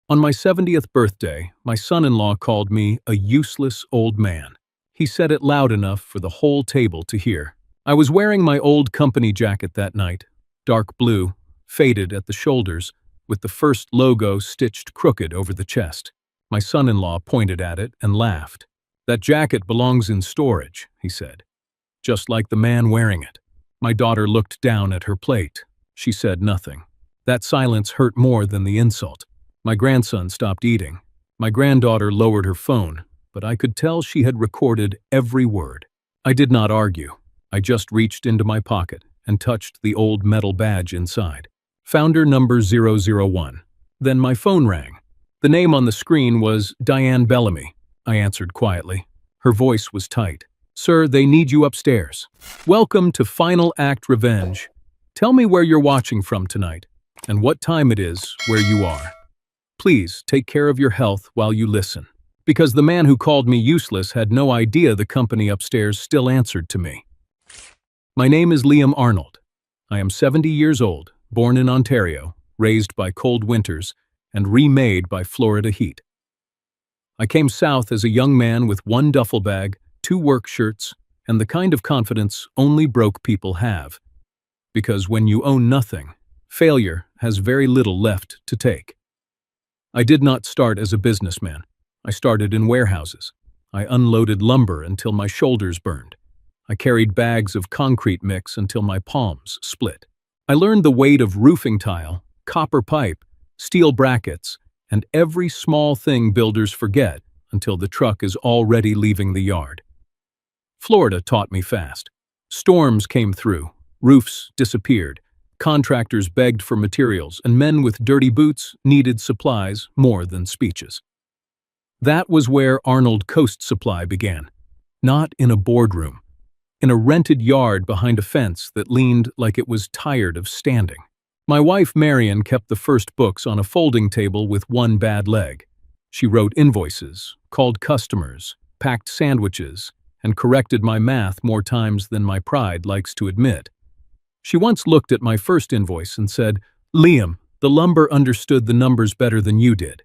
On my 70th birthday, my son-in-law called me a useless old man. He said it loud enough for the whole table to hear. I was wearing my old company jacket that night, dark blue, faded at the shoulders, with the first logo stitched crooked over the chest. My son-in-law pointed at it and laughed. "That jacket belongs in storage," he said, just like the man wearing it. My daughter looked down at her plate. She said nothing. That silence hurt more than the insult. My grandson stopped eating. My granddaughter lowered her phone, but I could tell she had recorded every word. I did not argue. I just reached into my pocket and touched the old metal badge inside. Founder number 001. Then my phone rang. The name on the screen was Diane Bellamy. I answered quietly. Her voice was tight. "Sir, they need you upstairs. Welcome to Final Act Revenge. Tell me where you're watching from tonight, and what time it is where you are. Please take care of your health while you listen." Because the man who called me useless had no idea the company upstairs still answered to me. My name is Liam Arnold. I am 70 years old, born in Ontario, raised by cold winters, and remade by Florida heat. I came south as a young man with one duffel bag, 2 work shirts, and the kind of confidence only broke people have. Because when you own nothing, failure has very little left to take. I did not start as a businessman. I started in warehouses. I unloaded lumber until my shoulders burned. I carried bags of concrete mix until my palms split. I learned the weight of roofing tile, copper pipe, steel brackets, and every small thing builders forget until the truck is already leaving the yard. Florida taught me fast. Storms came through, roofs disappeared, contractors begged for materials, and men with dirty boots needed supplies more than speeches. That was where Arnold Coast Supply began. Not in a boardroom. In a rented yard behind a fence that leaned like it was tired of standing. My wife Marion kept the first books on a folding table with one bad leg. She wrote invoices, called customers, packed sandwiches, and corrected my math more times than my pride likes to admit. She once looked at my first invoice and said, "Liam, the lumber understood the numbers better than you did."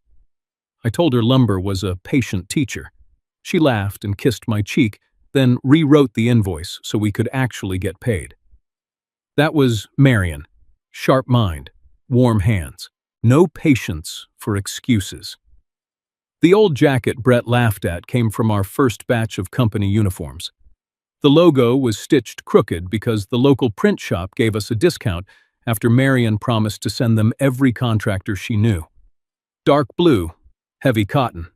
I told her lumber was a patient teacher. She laughed and kissed my cheek, then rewrote the invoice so we could actually get paid. That was Marion. Sharp mind, warm hands, no patience for excuses. The old jacket Brett laughed at came from our first batch of company uniforms. The logo was stitched crooked because the local print shop gave us a discount after Marion promised to send them every contractor she knew. Dark blue, heavy cotton,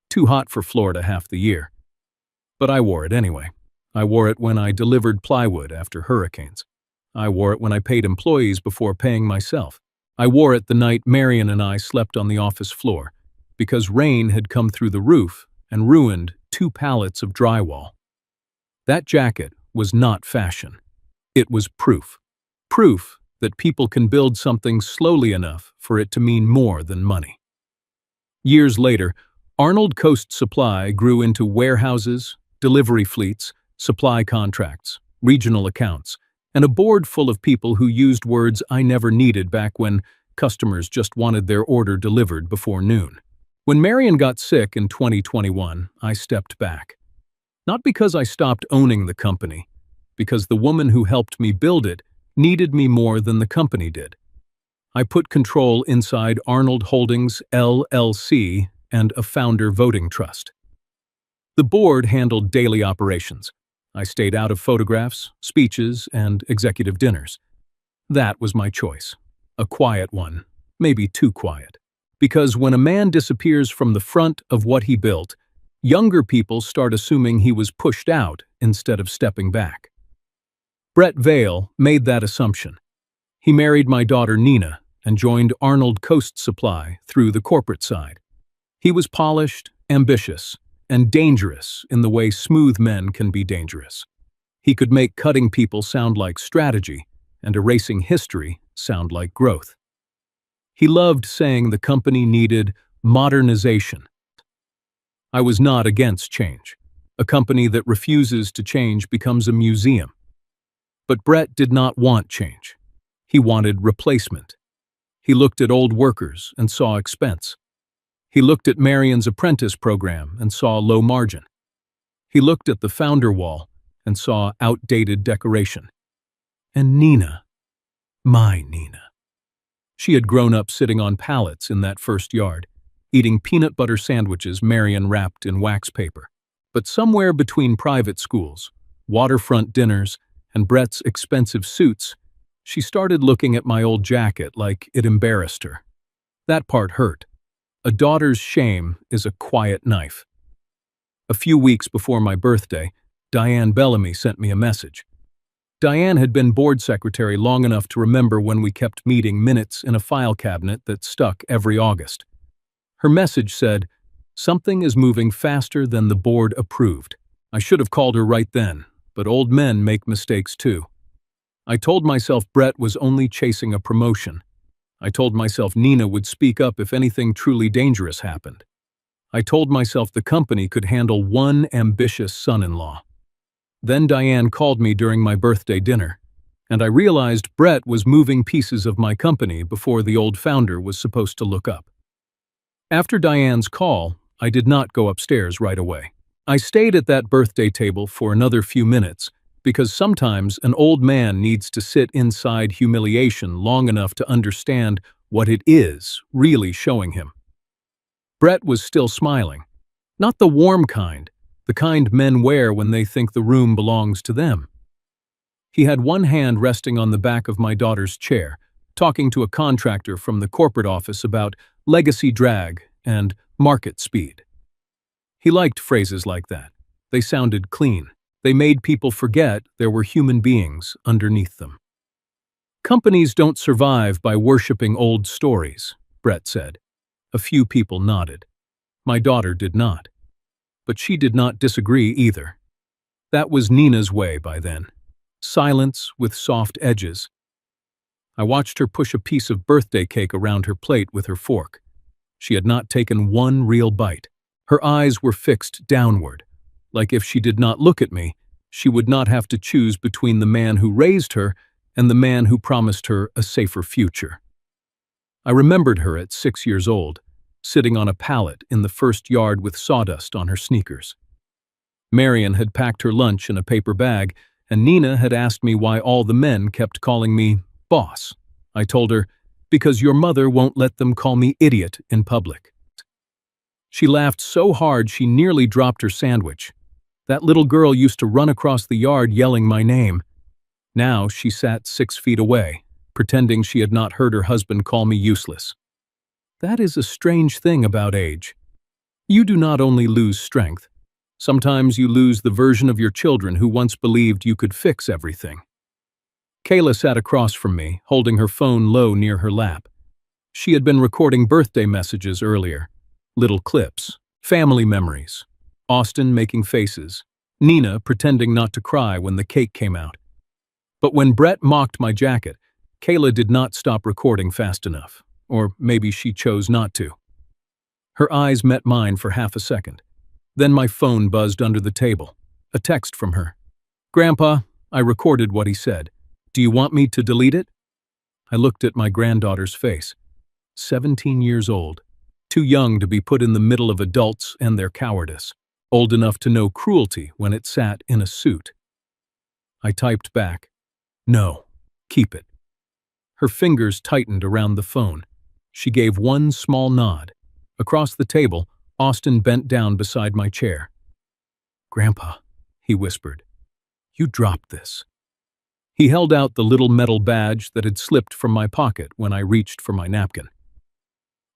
too hot for Florida half the year. But I wore it anyway. I wore it when I delivered plywood after hurricanes. I wore it when I paid employees before paying myself. I wore it the night Marion and I slept on the office floor, because rain had come through the roof and ruined 2 pallets of drywall. That jacket was not fashion. It was proof. Proof that people can build something slowly enough for it to mean more than money. Years later, Arnold Coast Supply grew into warehouses, delivery fleets, supply contracts, regional accounts, and a board full of people who used words I never needed back when customers just wanted their order delivered before noon. When Marion got sick in 2021, I stepped back. Not because I stopped owning the company, because the woman who helped me build it needed me more than the company did. I put control inside Arnold Holdings, LLC, and a founder voting trust. The board handled daily operations. I stayed out of photographs, speeches, and executive dinners. That was my choice. A quiet one, maybe too quiet. Because when a man disappears from the front of what he built, younger people start assuming he was pushed out instead of stepping back. Brett Vale made that assumption. He married my daughter Nina and joined Arnold Coast Supply through the corporate side. He was polished, ambitious, and dangerous in the way smooth men can be dangerous. He could make cutting people sound like strategy and erasing history sound like growth. He loved saying the company needed modernization. I was not against change. A company that refuses to change becomes a museum. But Brett did not want change. He wanted replacement. He looked at old workers and saw expense. He looked at Marion's apprentice program and saw low margin. He looked at the founder wall and saw outdated decoration. And Nina, my Nina. She had grown up sitting on pallets in that first yard, eating peanut butter sandwiches Marion wrapped in wax paper. But somewhere between private schools, waterfront dinners, and Brett's expensive suits, she started looking at my old jacket like it embarrassed her. That part hurt. A daughter's shame is a quiet knife. A few weeks before my birthday, Diane Bellamy sent me a message. Diane had been board secretary long enough to remember when we kept meeting minutes in a file cabinet that stuck every August. Her message said, "Something is moving faster than the board approved." I should have called her right then, but old men make mistakes too. I told myself Brett was only chasing a promotion. I told myself Nina would speak up if anything truly dangerous happened. I told myself the company could handle one ambitious son-in-law. Then Diane called me during my birthday dinner, and I realized Brett was moving pieces of my company before the old founder was supposed to look up. After Diane's call, I did not go upstairs right away. I stayed at that birthday table for another few minutes because sometimes an old man needs to sit inside humiliation long enough to understand what it is really showing him. Brett was still smiling. Not the warm kind, the kind men wear when they think the room belongs to them. He had one hand resting on the back of my daughter's chair, talking to a contractor from the corporate office about legacy drag and market speed. He liked phrases like that. They sounded clean. They made people forget there were human beings underneath them. Companies don't survive by worshiping old stories, Brett said. A few people nodded. My daughter did not. But she did not disagree either. That was Nina's way by then. Silence with soft edges. I watched her push a piece of birthday cake around her plate with her fork. She had not taken one real bite. Her eyes were fixed downward, like if she did not look at me, she would not have to choose between the man who raised her and the man who promised her a safer future. I remembered her at 6 years old, sitting on a pallet in the first yard with sawdust on her sneakers. Marion had packed her lunch in a paper bag, and Nina had asked me why all the men kept calling me boss. I told her, because your mother won't let them call me idiot in public. She laughed so hard she nearly dropped her sandwich. That little girl used to run across the yard yelling my name. Now she sat 6 feet away, pretending she had not heard her husband call me useless. That is a strange thing about age. You do not only lose strength. Sometimes you lose the version of your children who once believed you could fix everything. Kayla sat across from me, holding her phone low near her lap. She had been recording birthday messages earlier. Little clips, family memories, Austin making faces, Nina pretending not to cry when the cake came out. But when Brett mocked my jacket, Kayla did not stop recording fast enough, or maybe she chose not to. Her eyes met mine for half a second. Then my phone buzzed under the table. A text from her. "Grandpa, I recorded what he said. Do you want me to delete it?" I looked at my granddaughter's face. 17 years old. Too young to be put in the middle of adults and their cowardice. Old enough to know cruelty when it sat in a suit. I typed back, "No, keep it." Her fingers tightened around the phone. She gave one small nod. Across the table, Austin bent down beside my chair. "Grandpa," he whispered, "you dropped this." He held out the little metal badge that had slipped from my pocket when I reached for my napkin.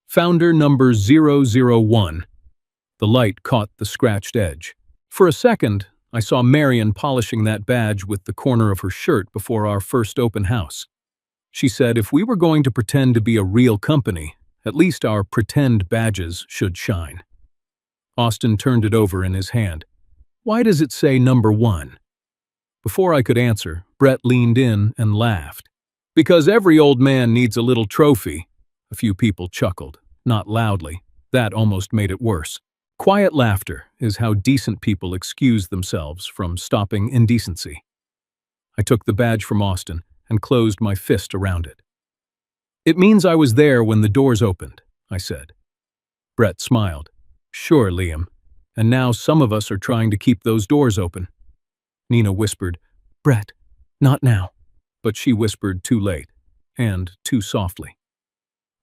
Founder number 001. The light caught the scratched edge. For a second, I saw Marion polishing that badge with the corner of her shirt before our first open house. She said if we were going to pretend to be a real company, at least our pretend badges should shine. Austin turned it over in his hand. "Why does it say number 1? Before I could answer, Brett leaned in and laughed. "Because every old man needs a little trophy." A few people chuckled, not loudly. That almost made it worse. Quiet laughter is how decent people excuse themselves from stopping indecency. I took the badge from Austin and closed my fist around it. "It means I was there when the doors opened," I said. Brett smiled. Sure, Liam. And now some of us are trying to keep those doors open. Nina whispered, Brett, not now. But she whispered too late, and too softly.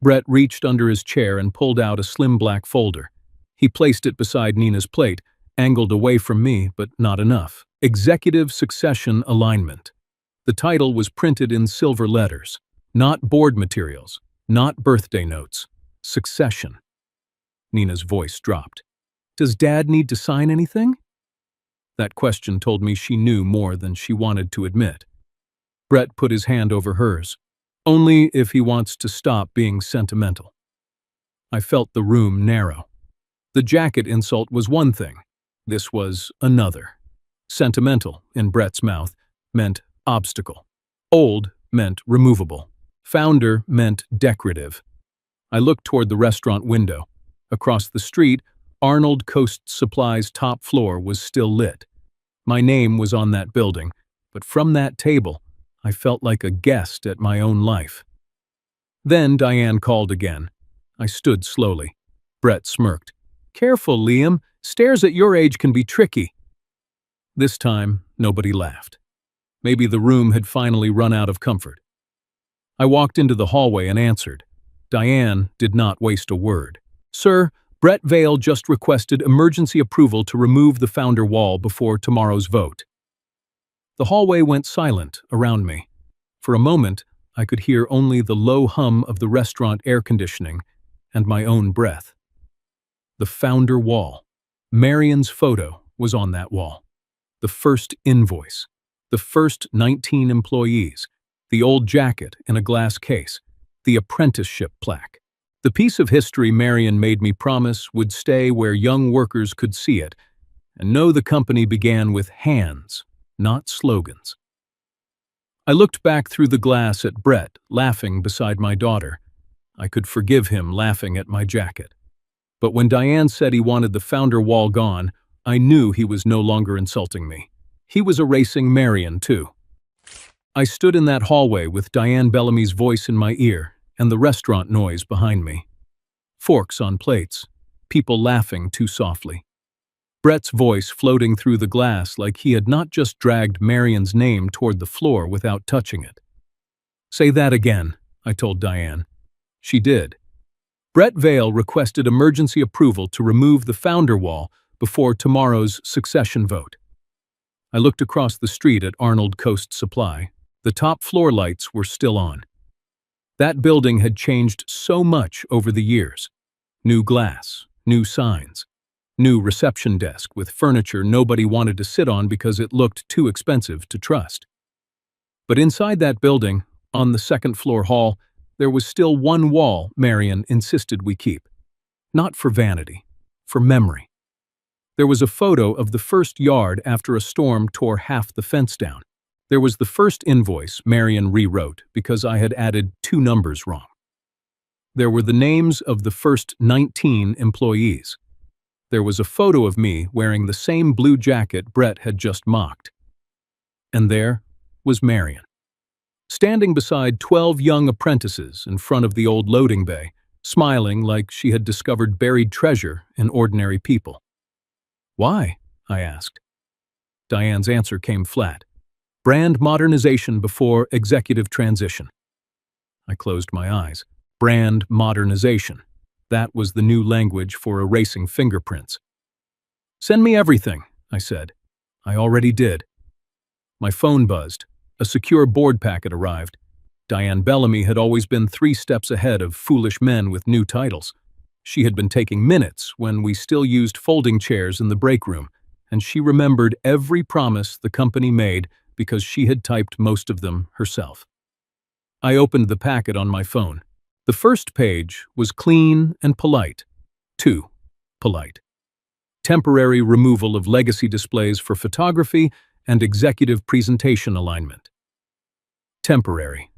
Brett reached under his chair and pulled out a slim black folder. He placed it beside Nina's plate, angled away from me, but not enough. Executive Succession Alignment. The title was printed in silver letters. Not board materials, not birthday notes. Succession. Nina's voice dropped. Does Dad need to sign anything? That question told me she knew more than she wanted to admit. Brett put his hand over hers. Only if he wants to stop being sentimental. I felt the room narrow. The jacket insult was one thing. This was another. Sentimental, in Brett's mouth, meant obstacle. Old meant removable. Founder meant decorative. I looked toward the restaurant window. Across the street, Arnold Coast Supply's top floor was still lit. My name was on that building, but from that table, I felt like a guest at my own life. Then Diane called again. I stood slowly. Brett smirked. Careful, Liam. Stairs at your age can be tricky. This time, nobody laughed. Maybe the room had finally run out of comfort. I walked into the hallway and answered. Diane did not waste a word. Sir, Brett Vale just requested emergency approval to remove the founder wall before tomorrow's vote. The hallway went silent around me. For a moment, I could hear only the low hum of the restaurant air conditioning and my own breath. The founder wall. Marion's photo was on that wall. The first invoice. The first 19 employees. The old jacket in a glass case. The apprenticeship plaque. The piece of history Marion made me promise would stay where young workers could see it and know the company began with hands, not slogans. I looked back through the glass at Brett, laughing beside my daughter. I could forgive him laughing at my jacket. But when Diane said he wanted the founder wall gone, I knew he was no longer insulting me. He was erasing Marion, too. I stood in that hallway with Diane Bellamy's voice in my ear and the restaurant noise behind me. Forks on plates, people laughing too softly. Brett's voice floating through the glass like he had not just dragged Marion's name toward the floor without touching it. Say that again, I told Diane. She did. Brett Vale requested emergency approval to remove the founder wall before tomorrow's succession vote. I looked across the street at Arnold Coast Supply. The top floor lights were still on. That building had changed so much over the years. New glass, new signs, new reception desk with furniture nobody wanted to sit on because it looked too expensive to trust. But inside that building, on the second floor hall, there was still one wall Marion insisted we keep. Not for vanity, for memory. There was a photo of the first yard after a storm tore half the fence down. There was the first invoice Marion rewrote because I had added 2 numbers wrong. There were the names of the first 19 employees. There was a photo of me wearing the same blue jacket Brett had just mocked. And there was Marion, standing beside 12 young apprentices in front of the old loading bay, smiling like she had discovered buried treasure in ordinary people. Why? I asked. Diane's answer came flat. Brand modernization before executive transition. I closed my eyes. Brand modernization. That was the new language for erasing fingerprints. Send me everything, I said. I already did. My phone buzzed. A secure board packet arrived. Diane Bellamy had always been 3 steps ahead of foolish men with new titles. She had been taking minutes when we still used folding chairs in the break room, and she remembered every promise the company made because she had typed most of them herself. I opened the packet on my phone. The first page was clean and polite. Too polite. Temporary removal of legacy displays for photography and executive presentation alignment. Temporary.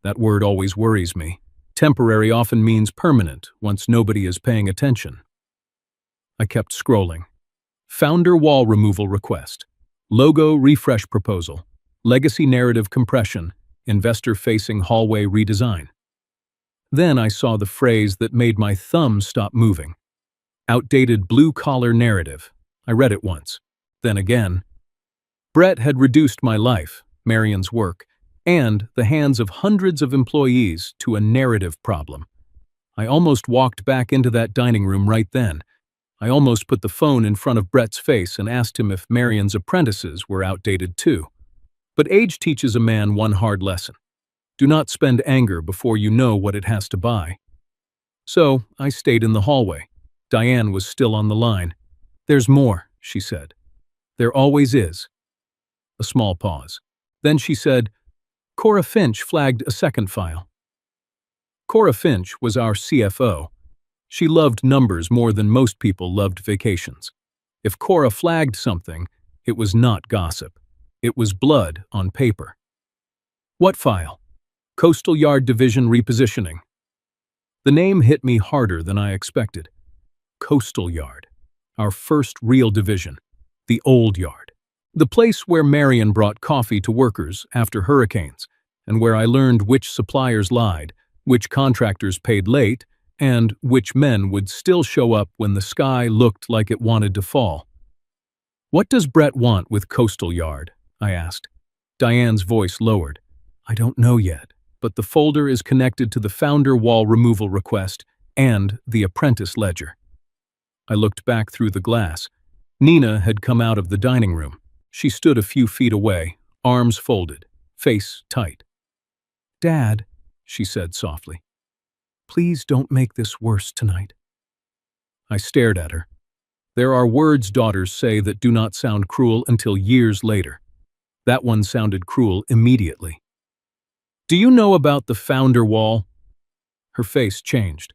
That word always worries me. Temporary often means permanent once nobody is paying attention. I kept scrolling. Founder wall removal request. Logo refresh proposal. Legacy narrative compression. Investor-facing hallway redesign. Then I saw the phrase that made my thumb stop moving. Outdated blue-collar narrative. I read it once. Then again. Brett had reduced my life, Marion's work, and the hands of hundreds of employees to a narrative problem. I almost walked back into that dining room right then. I almost put the phone in front of Brett's face and asked him if Marion's apprentices were outdated too. But age teaches a man one hard lesson. Do not spend anger before you know what it has to buy. So I stayed in the hallway. Diane was still on the line. "There's more," she said. "There always is." A small pause. Then she said, "Cora Finch flagged a second file." Cora Finch was our CFO. She loved numbers more than most people loved vacations. If Cora flagged something, it was not gossip. It was blood on paper. "What file?" "Coastal Yard Division repositioning." The name hit me harder than I expected. Coastal Yard. Our first real division. The old yard. The place where Marion brought coffee to workers after hurricanes, and where I learned which suppliers lied, which contractors paid late, and which men would still show up when the sky looked like it wanted to fall. "What does Brett want with Coastal Yard?" I asked. Diane's voice lowered. "I don't know yet, but the folder is connected to the founder wall removal request and the apprentice ledger." I looked back through the glass. Nina had come out of the dining room. She stood a few feet away, arms folded, face tight. "Dad," she said softly, "please don't make this worse tonight." I stared at her. There are words daughters say that do not sound cruel until years later. That one sounded cruel immediately. "Do you know about the founder wall?" Her face changed.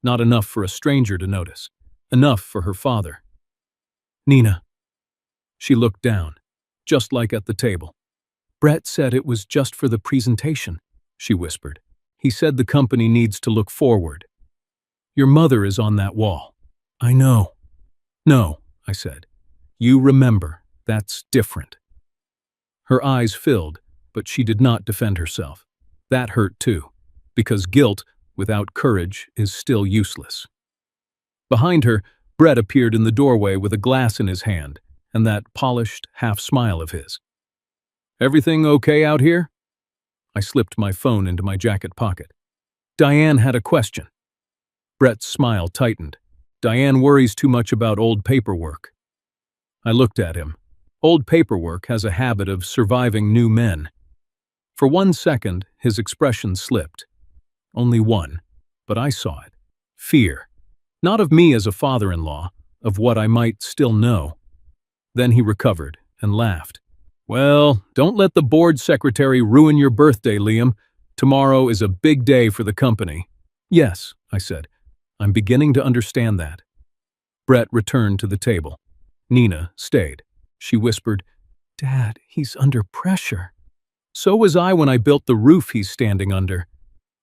Not enough for a stranger to notice. Enough for her father. "Nina." She looked down, just like at the table. "Brett said it was just for the presentation," she whispered. "He said the company needs to look forward. Your mother is on that wall." "I know." "No," I said. "You remember, that's different." Her eyes filled, but she did not defend herself. That hurt too, because guilt without courage is still useless. Behind her, Brett appeared in the doorway with a glass in his hand and that polished half-smile of his. "Everything okay out here?" I slipped my phone into my jacket pocket. Diane had a question. Brett's smile tightened. "Diane worries too much about old paperwork." I looked at him. Old paperwork has a habit of surviving new men. For 1 second, his expression slipped. Only one, but I saw it. Fear. Not of me as a father-in-law, of what I might still know. Then he recovered and laughed. "Well, don't let the board secretary ruin your birthday, Liam. Tomorrow is a big day for the company." "Yes," I said. "I'm beginning to understand that." Brett returned to the table. Nina stayed. She whispered, "Dad, he's under pressure." "So was I when I built the roof he's standing under."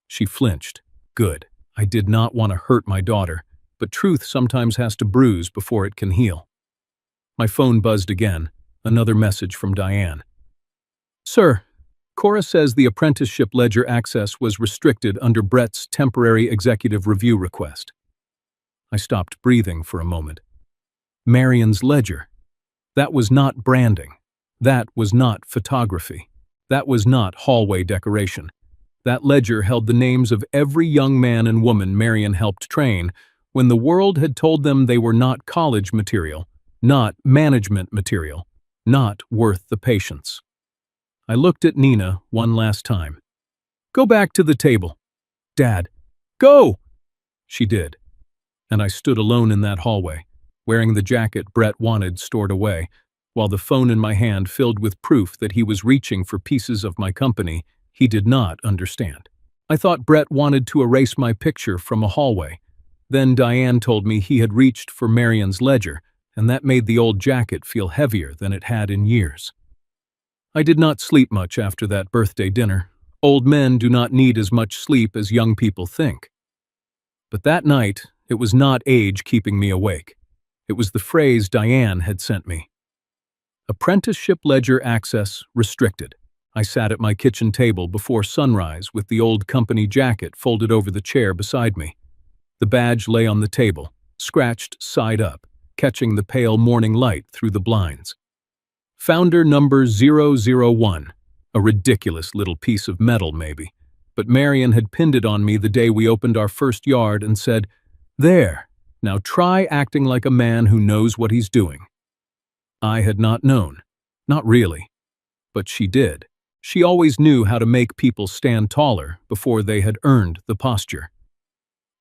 She flinched. Good. I did not want to hurt my daughter, but truth sometimes has to bruise before it can heal. My phone buzzed again. Another message from Diane. "Sir, Cora says the apprenticeship ledger access was restricted under Brett's temporary executive review request." I stopped breathing for a moment. Marion's ledger. That was not branding. That was not photography. That was not hallway decoration. That ledger held the names of every young man and woman Marion helped train when the world had told them they were not college material, not management material, not worth the patience. I looked at Nina one last time. "Go back to the table." "Dad." "Go!" She did. And I stood alone in that hallway, wearing the jacket Brett wanted stored away, while the phone in my hand filled with proof that he was reaching for pieces of my company he did not understand. I thought Brett wanted to erase my picture from a hallway. Then Diane told me he had reached for Marion's ledger, and that made the old jacket feel heavier than it had in years. I did not sleep much after that birthday dinner. Old men do not need as much sleep as young people think. But that night, it was not age keeping me awake. It was the phrase Diane had sent me. Apprenticeship ledger access restricted. I sat at my kitchen table before sunrise with the old company jacket folded over the chair beside me. The badge lay on the table, scratched side up, catching the pale morning light through the blinds. Founder number 001. A ridiculous little piece of metal, maybe. But Marion had pinned it on me the day we opened our first yard and said, "There, now try acting like a man who knows what he's doing." I had not known. Not really. But she did. She always knew how to make people stand taller before they had earned the posture.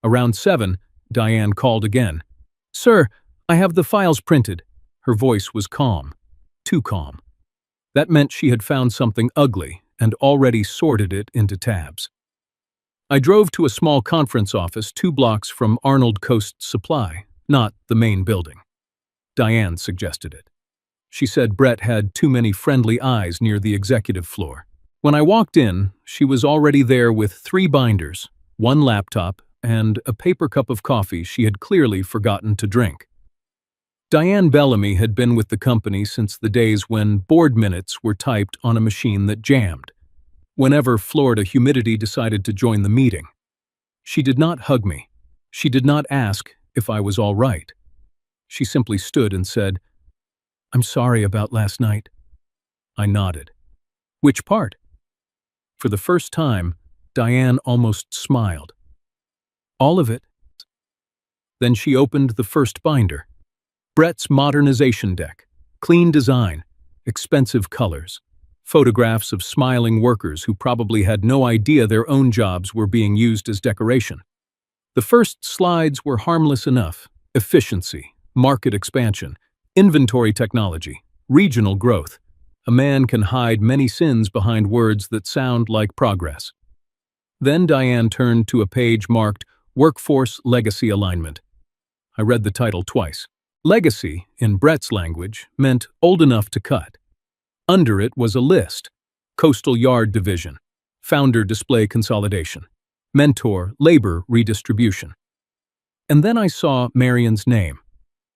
Around 7, Diane called again. "Sir, I have the files printed." Her voice was calm. Too calm. That meant she had found something ugly and already sorted it into tabs. I drove to a small conference office 2 blocks from Arnold Coast Supply, not the main building. Diane suggested it. She said Brett had too many friendly eyes near the executive floor. When I walked in, she was already there with 3 binders, 1 laptop, and a paper cup of coffee she had clearly forgotten to drink. Diane Bellamy had been with the company since the days when board minutes were typed on a machine that jammed, whenever Florida humidity decided to join the meeting. She did not hug me. She did not ask if I was all right. She simply stood and said, "I'm sorry about last night." I nodded. "Which part?" For the first time, Diane almost smiled. "All of it." Then she opened the first binder. Brett's modernization deck, clean design, expensive colors, photographs of smiling workers who probably had no idea their own jobs were being used as decoration. The first slides were harmless enough: efficiency, market expansion, inventory technology, regional growth. A man can hide many sins behind words that sound like progress. Then Diane turned to a page marked Workforce Legacy Alignment. I read the title twice. Legacy, in Brett's language, meant old enough to cut. Under it was a list: Coastal Yard Division, Founder Display Consolidation, Mentor Labor Redistribution. And then I saw Marion's name.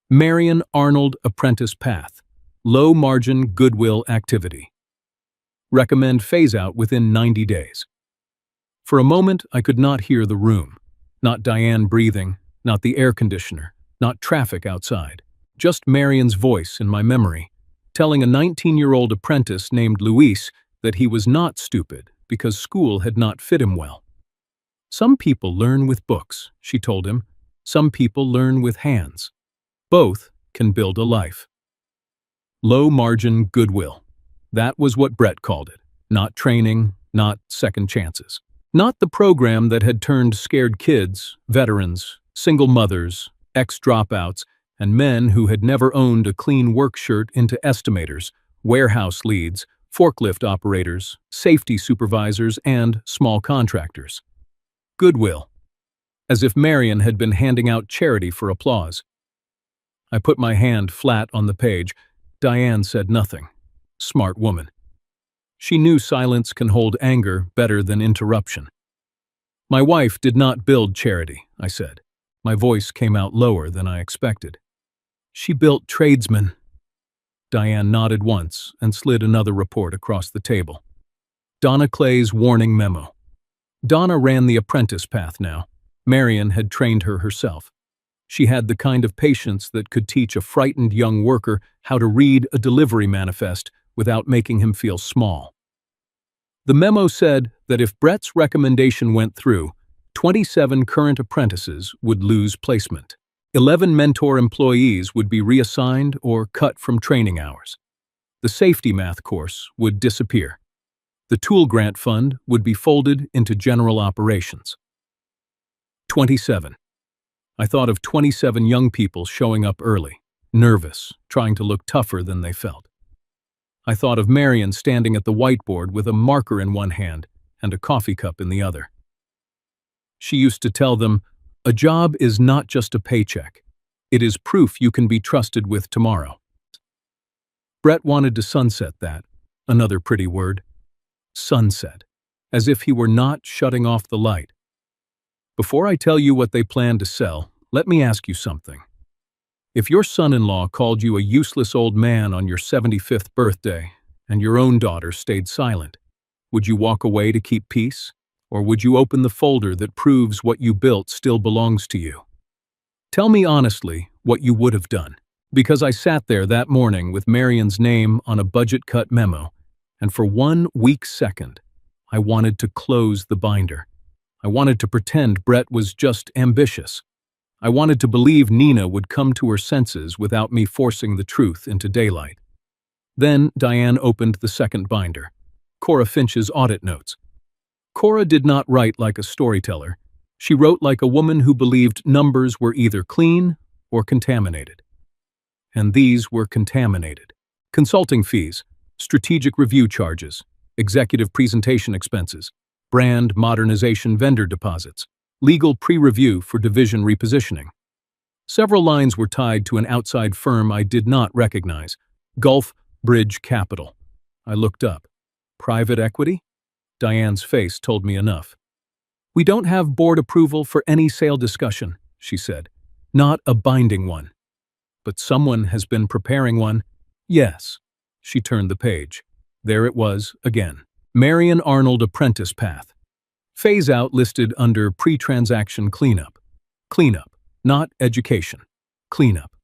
Marion Arnold Apprentice Path, Low Margin Goodwill Activity. Recommend phase-out within 90 days. For a moment, I could not hear the room. Not Diane breathing, not the air conditioner, not traffic outside. Just Marion's voice in my memory, telling a 19-year-old apprentice named Luis that he was not stupid because school had not fit him well. "Some people learn with books," she told him. "Some people learn with hands. Both can build a life." Low-margin goodwill. That was what Brett called it. Not training, not second chances. Not the program that had turned scared kids, veterans, single mothers, ex-dropouts, and men who had never owned a clean work shirt into estimators, warehouse leads, forklift operators, safety supervisors, and small contractors. Goodwill. As if Marion had been handing out charity for applause. I put my hand flat on the page. Diane said nothing. Smart woman. She knew silence can hold anger better than interruption. "My wife did not build charity," I said. My voice came out lower than I expected. "She built tradesmen." Diane nodded once and slid another report across the table. Donna Clay's warning memo. Donna ran the apprentice path now. Marion had trained her herself. She had the kind of patience that could teach a frightened young worker how to read a delivery manifest without making him feel small. The memo said that if Brett's recommendation went through, 27 current apprentices would lose placement. 11 mentor employees would be reassigned or cut from training hours. The safety math course would disappear. The tool grant fund would be folded into general operations. 27. I thought of 27 young people showing up early, nervous, trying to look tougher than they felt. I thought of Marion standing at the whiteboard with a marker in one hand and a coffee cup in the other. She used to tell them, "A job is not just a paycheck. It is proof you can be trusted with tomorrow." Brett wanted to sunset that, another pretty word. Sunset, as if he were not shutting off the light. Before I tell you what they plan to sell, let me ask you something. If your son-in-law called you a useless old man on your 75th birthday and your own daughter stayed silent, would you walk away to keep peace? Or would you open the folder that proves what you built still belongs to you? Tell me honestly what you would have done. Because I sat there that morning with Marion's name on a budget-cut memo, and for 1 weak second, I wanted to close the binder. I wanted to pretend Brett was just ambitious. I wanted to believe Nina would come to her senses without me forcing the truth into daylight. Then Diane opened the second binder, Cora Finch's audit notes. Cora did not write like a storyteller. She wrote like a woman who believed numbers were either clean or contaminated. And these were contaminated. Consulting fees, strategic review charges, executive presentation expenses, brand modernization vendor deposits, legal pre-review for division repositioning. Several lines were tied to an outside firm I did not recognize, Gulf Bridge Capital. I looked up. Private equity? Diane's face told me enough. We don't have board approval for any sale discussion, she said. Not a binding one. But someone has been preparing one. Yes. She turned the page. There it was, again. Marion Arnold Apprentice Path. Phase out listed under pre-transaction cleanup. Cleanup, not education. Cleanup.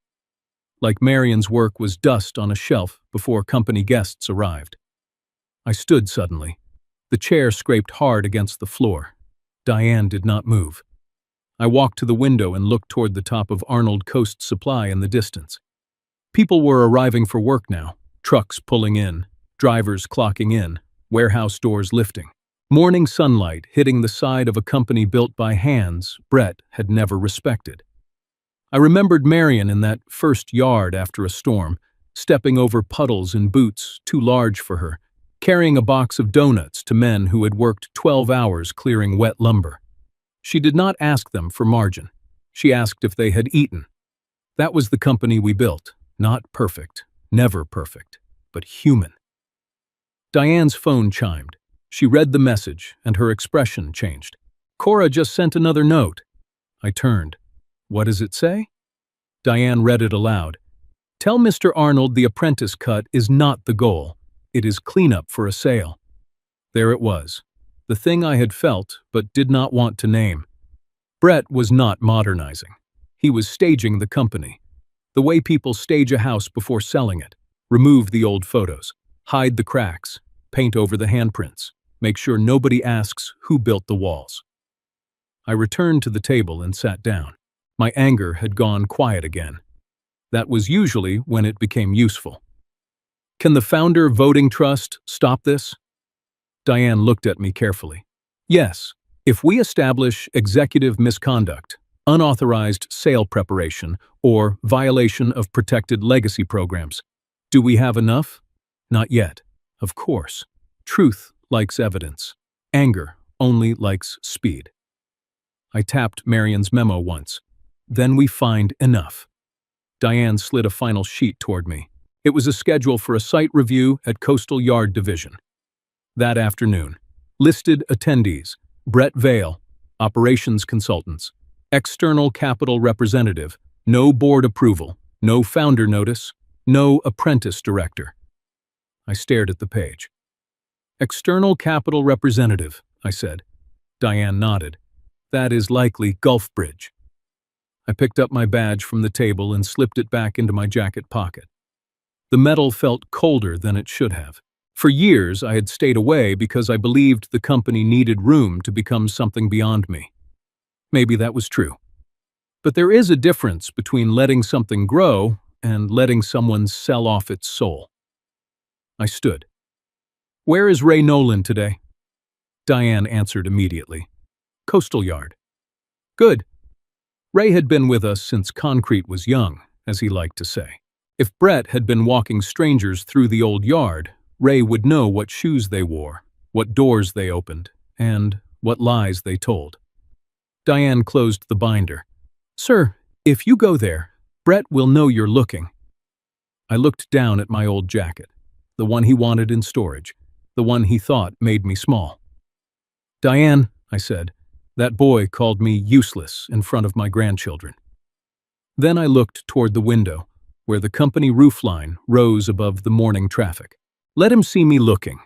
Like Marion's work was dust on a shelf before company guests arrived. I stood suddenly. The chair scraped hard against the floor. Diane did not move. I walked to the window and looked toward the top of Arnold Coast Supply in the distance. People were arriving for work now, trucks pulling in, drivers clocking in, warehouse doors lifting. Morning sunlight hitting the side of a company built by hands Brett had never respected. I remembered Marion in that first yard after a storm, stepping over puddles in boots too large for her, carrying a box of donuts to men who had worked 12 hours clearing wet lumber. She did not ask them for margin. She asked if they had eaten. That was the company we built. Not perfect, never perfect, but human. Diane's phone chimed. She read the message, and her expression changed. Cora just sent another note. I turned. What does it say? Diane read it aloud. Tell Mr. Arnold the apprentice cut is not the goal. It is cleanup for a sale. There it was. The thing I had felt but did not want to name. Brett was not modernizing. He was staging the company. The way people stage a house before selling it. Remove the old photos. Hide the cracks. Paint over the handprints. Make sure nobody asks who built the walls. I returned to the table and sat down. My anger had gone quiet again. That was usually when it became useful. Can the founder voting trust stop this? Diane looked at me carefully. Yes, if we establish executive misconduct, unauthorized sale preparation, or violation of protected legacy programs. Do we have enough? Not yet. Of course. Truth likes evidence. Anger only likes speed. I tapped Marion's memo once. Then we find enough. Diane slid a final sheet toward me. It was a schedule for a site review at Coastal Yard Division. That afternoon, listed attendees, Brett Vale, operations consultants, external capital representative, no board approval, no founder notice, no apprentice director. I stared at the page. External capital representative, I said. Diane nodded. That is likely Gulf Bridge. I picked up my badge from the table and slipped it back into my jacket pocket. The metal felt colder than it should have. For years, I had stayed away because I believed the company needed room to become something beyond me. Maybe that was true. But there is a difference between letting something grow and letting someone sell off its soul. I stood. Where is Ray Nolan today? Diane answered immediately. Coastal Yard. Good. Ray had been with us since concrete was young, as he liked to say. If Brett had been walking strangers through the old yard, Ray would know what shoes they wore, what doors they opened, and what lies they told. Diane closed the binder. Sir, if you go there, Brett will know you're looking. I looked down at my old jacket, the one he wanted in storage, the one he thought made me small. Diane, I said, that boy called me useless in front of my grandchildren. Then I looked toward the window, where the company roofline rose above the morning traffic. Let him see me looking.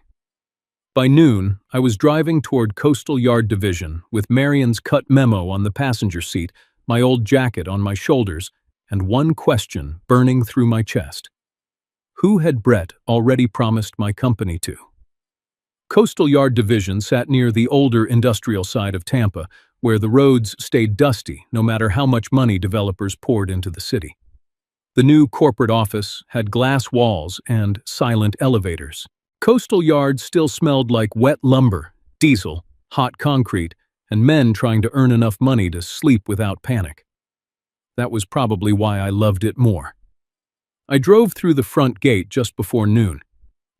By noon, I was driving toward Coastal Yard Division with Marion's cut memo on the passenger seat, my old jacket on my shoulders, and one question burning through my chest. Who had Brett already promised my company to? Coastal Yard Division sat near the older industrial side of Tampa, where the roads stayed dusty no matter how much money developers poured into the city. The new corporate office had glass walls and silent elevators. Coastal Yard still smelled like wet lumber, diesel, hot concrete, and men trying to earn enough money to sleep without panic. That was probably why I loved it more. I drove through the front gate just before noon.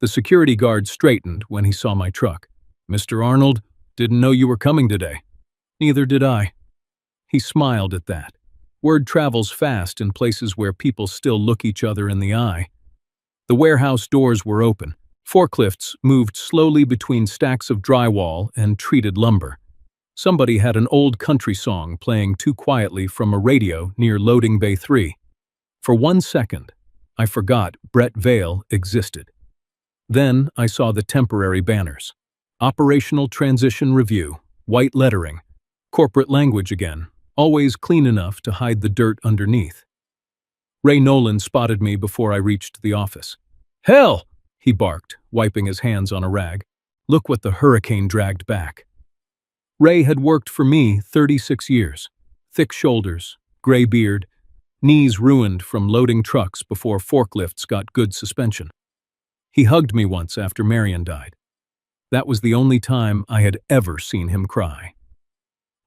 The security guard straightened when he saw my truck. "Mr. Arnold, didn't know you were coming today." "Neither did I." He smiled at that. Word travels fast in places where people still look each other in the eye. The warehouse doors were open. Forklifts moved slowly between stacks of drywall and treated lumber. Somebody had an old country song playing too quietly from a radio near loading bay 3. For 1 second, I forgot Brett Vale existed. Then I saw the temporary banners. Operational Transition Review, white lettering, corporate language again, always clean enough to hide the dirt underneath. Ray Nolan spotted me before I reached the office. "Hell!" he barked, wiping his hands on a rag. "Look what the hurricane dragged back." Ray had worked for me 36 years. Thick shoulders, gray beard, knees ruined from loading trucks before forklifts got good suspension. He hugged me once after Marion died. That was the only time I had ever seen him cry.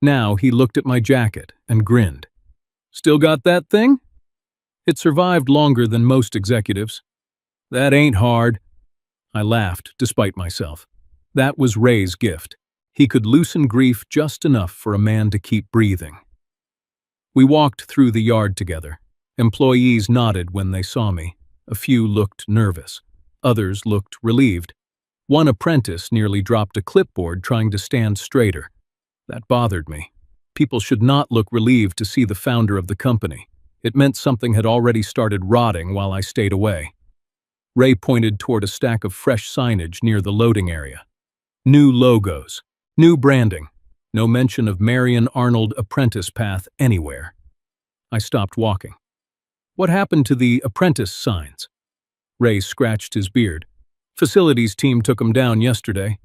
Now he looked at my jacket and grinned. "Still got that thing?" "It survived longer than most executives." "That ain't hard." I laughed, despite myself. That was Ray's gift. He could loosen grief just enough for a man to keep breathing. We walked through the yard together. Employees nodded when they saw me. A few looked nervous. Others looked relieved. One apprentice nearly dropped a clipboard trying to stand straighter. That bothered me. People should not look relieved to see the founder of the company. It meant something had already started rotting while I stayed away. Ray pointed toward a stack of fresh signage near the loading area. New logos, new branding, no mention of Marion Arnold apprentice path anywhere. I stopped walking. "What happened to the apprentice signs?" Ray scratched his beard. "Facilities team took them down yesterday."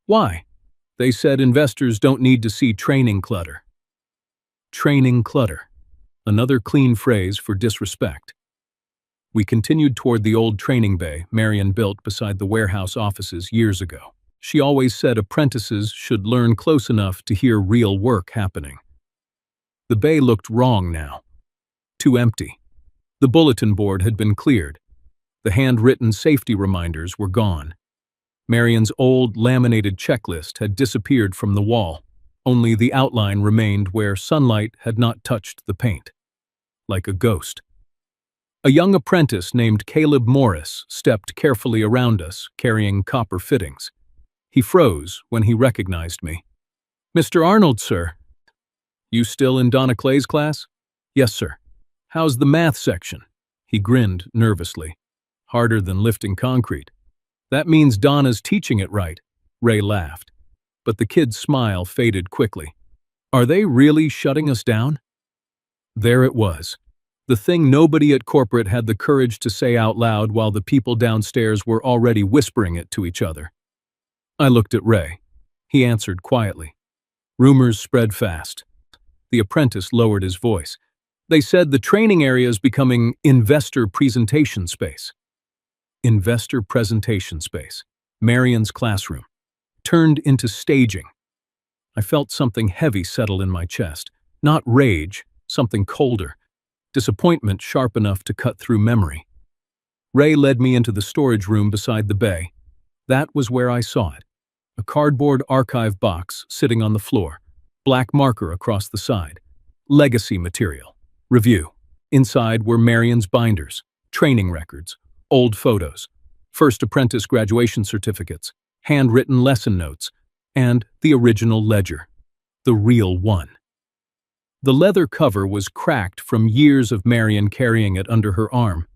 "Why?" "They said investors don't need to see training clutter." Training clutter. Another clean phrase for disrespect. We continued toward the old training bay Marion built beside the warehouse offices years ago. She always said apprentices should learn close enough to hear real work happening. The bay looked wrong now. Too empty. The bulletin board had been cleared. The handwritten safety reminders were gone. Marion's old laminated checklist had disappeared from the wall. Only the outline remained where sunlight had not touched the paint. Like a ghost. A young apprentice named Caleb Morris stepped carefully around us, carrying copper fittings. He froze when he recognized me. "Mr. Arnold, sir." "You still in Donna Clay's class?" "Yes, sir." "How's the math section?" He grinned nervously. "Harder than lifting concrete." "That means Donna's teaching it right." Ray laughed. But the kid's smile faded quickly. "Are they really shutting us down?" There it was. The thing nobody at corporate had the courage to say out loud while the people downstairs were already whispering it to each other. I looked at Ray. He answered quietly. Rumors spread fast. The apprentice lowered his voice. "They said the training area is becoming investor presentation space." Investor presentation space. Marion's classroom. Turned into staging. I felt something heavy settle in my chest. Not rage, something colder. Disappointment sharp enough to cut through memory. Ray led me into the storage room beside the bay. That was where I saw it. A cardboard archive box sitting on the floor. Black marker across the side. Legacy material. Review. Inside were Marion's binders, training records, old photos, first apprentice graduation certificates, handwritten lesson notes, and the original ledger. The real one. The leather cover was cracked from years of Marion carrying it under her arm.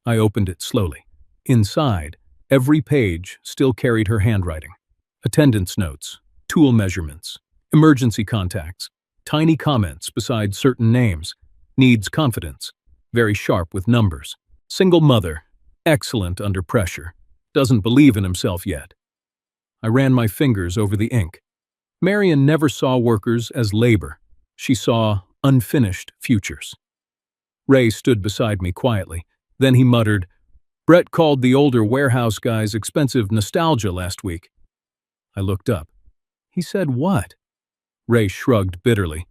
I opened it slowly. Inside, every page still carried her handwriting. Attendance notes, tool measurements, emergency contacts, Tiny comments beside certain names. Needs confidence. Very sharp with numbers. Single mother. Excellent under pressure. Doesn't believe in himself yet. I ran my fingers over the ink. Marion never saw workers as labor. She saw unfinished futures. Ray stood beside me quietly. Then he muttered, "Brett called the older warehouse guys expensive nostalgia last week." I looked up. "He said what?" Ray shrugged bitterly.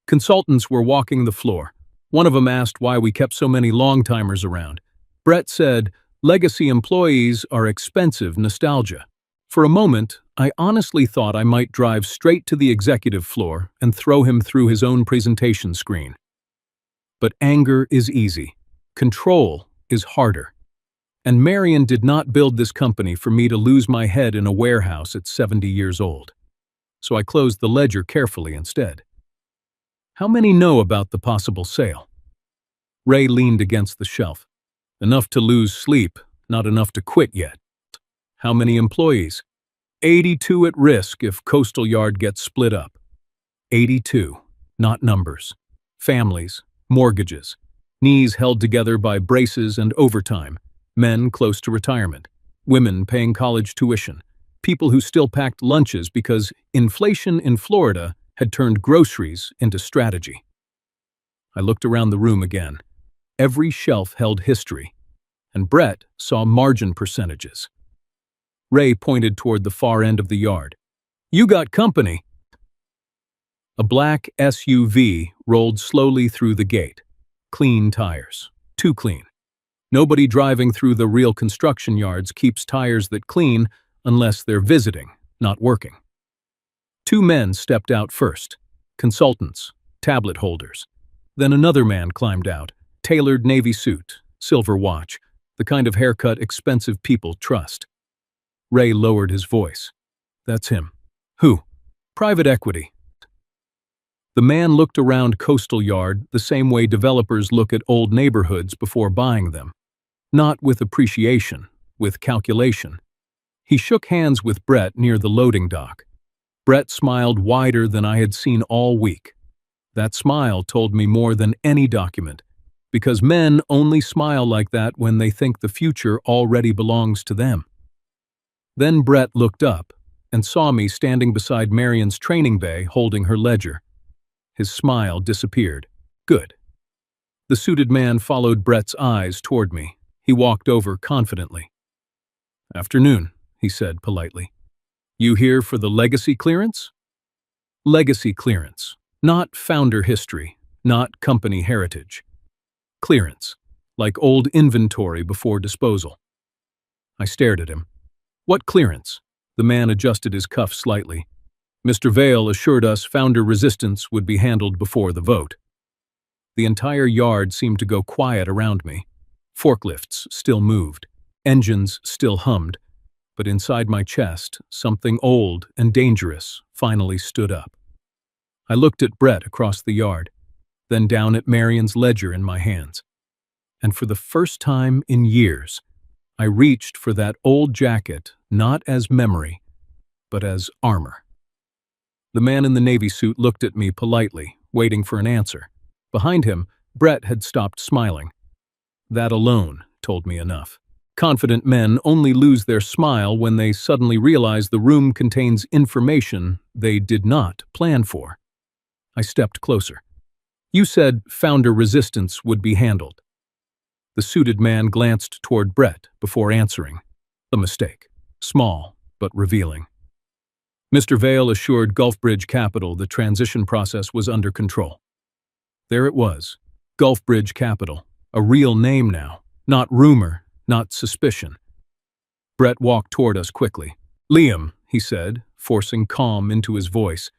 Consultants were walking the floor. One of them asked why we kept so many long-timers around. Brett said, "Legacy employees are expensive nostalgia." For a moment, I honestly thought I might drive straight to the executive floor and throw him through his own presentation screen. But anger is easy. Control is harder. And Marion did not build this company for me to lose my head in a warehouse at 70 years old. So I closed the ledger carefully instead. "How many know about the possible sale?" Ray leaned against the shelf. "Enough to lose sleep, not enough to quit yet." "How many employees?" 82 at risk if Coastal Yard gets split up. 82, not numbers. Families, mortgages, knees held together by braces and overtime, men close to retirement, women paying college tuition, people who still packed lunches because inflation in Florida had turned groceries into strategy. I looked around the room again. Every shelf held history, and Brett saw margin percentages. Ray pointed toward the far end of the yard. "You got company." A black SUV rolled slowly through the gate. Clean tires. Too clean. Nobody driving through the real construction yards keeps tires that clean unless they're visiting, not working. Two men stepped out first. Consultants, tablet holders. Then another man climbed out. Tailored navy suit, silver watch, the kind of haircut expensive people trust. Ray lowered his voice. "That's him." "Who?" "Private equity." The man looked around Coastal Yard the same way developers look at old neighborhoods before buying them. Not with appreciation, with calculation. He shook hands with Brett near the loading dock. Brett smiled wider than I had seen all week. That smile told me more than any document, because men only smile like that when they think the future already belongs to them. Then Brett looked up and saw me standing beside Marion's training bay holding her ledger. His smile disappeared. Good. The suited man followed Brett's eyes toward me. He walked over confidently. "Afternoon," he said politely. "You here for the legacy clearance?" Legacy clearance. Not founder history, not company heritage. Clearance. Like old inventory before disposal. I stared at him. "What clearance?" The man adjusted his cuff slightly. "Mr. Vale assured us founder resistance would be handled before the vote." The entire yard seemed to go quiet around me. Forklifts still moved. Engines still hummed. But inside my chest, something old and dangerous finally stood up. I looked at Brett across the yard, then down at Marion's ledger in my hands. And for the first time in years, I reached for that old jacket not as memory, but as armor. The man in the navy suit looked at me politely, waiting for an answer. Behind him, Brett had stopped smiling. That alone told me enough. Confident men only lose their smile when they suddenly realize the room contains information they did not plan for. I stepped closer. "You said founder resistance would be handled." The suited man glanced toward Brett before answering. A mistake. Small, but revealing. Mr. Vale assured Gulfbridge Capital the transition process was under control. There it was. Gulfbridge Capital. A real name now. Not rumor, not suspicion. Brett walked toward us quickly. "Liam," he said, forcing calm into his voice.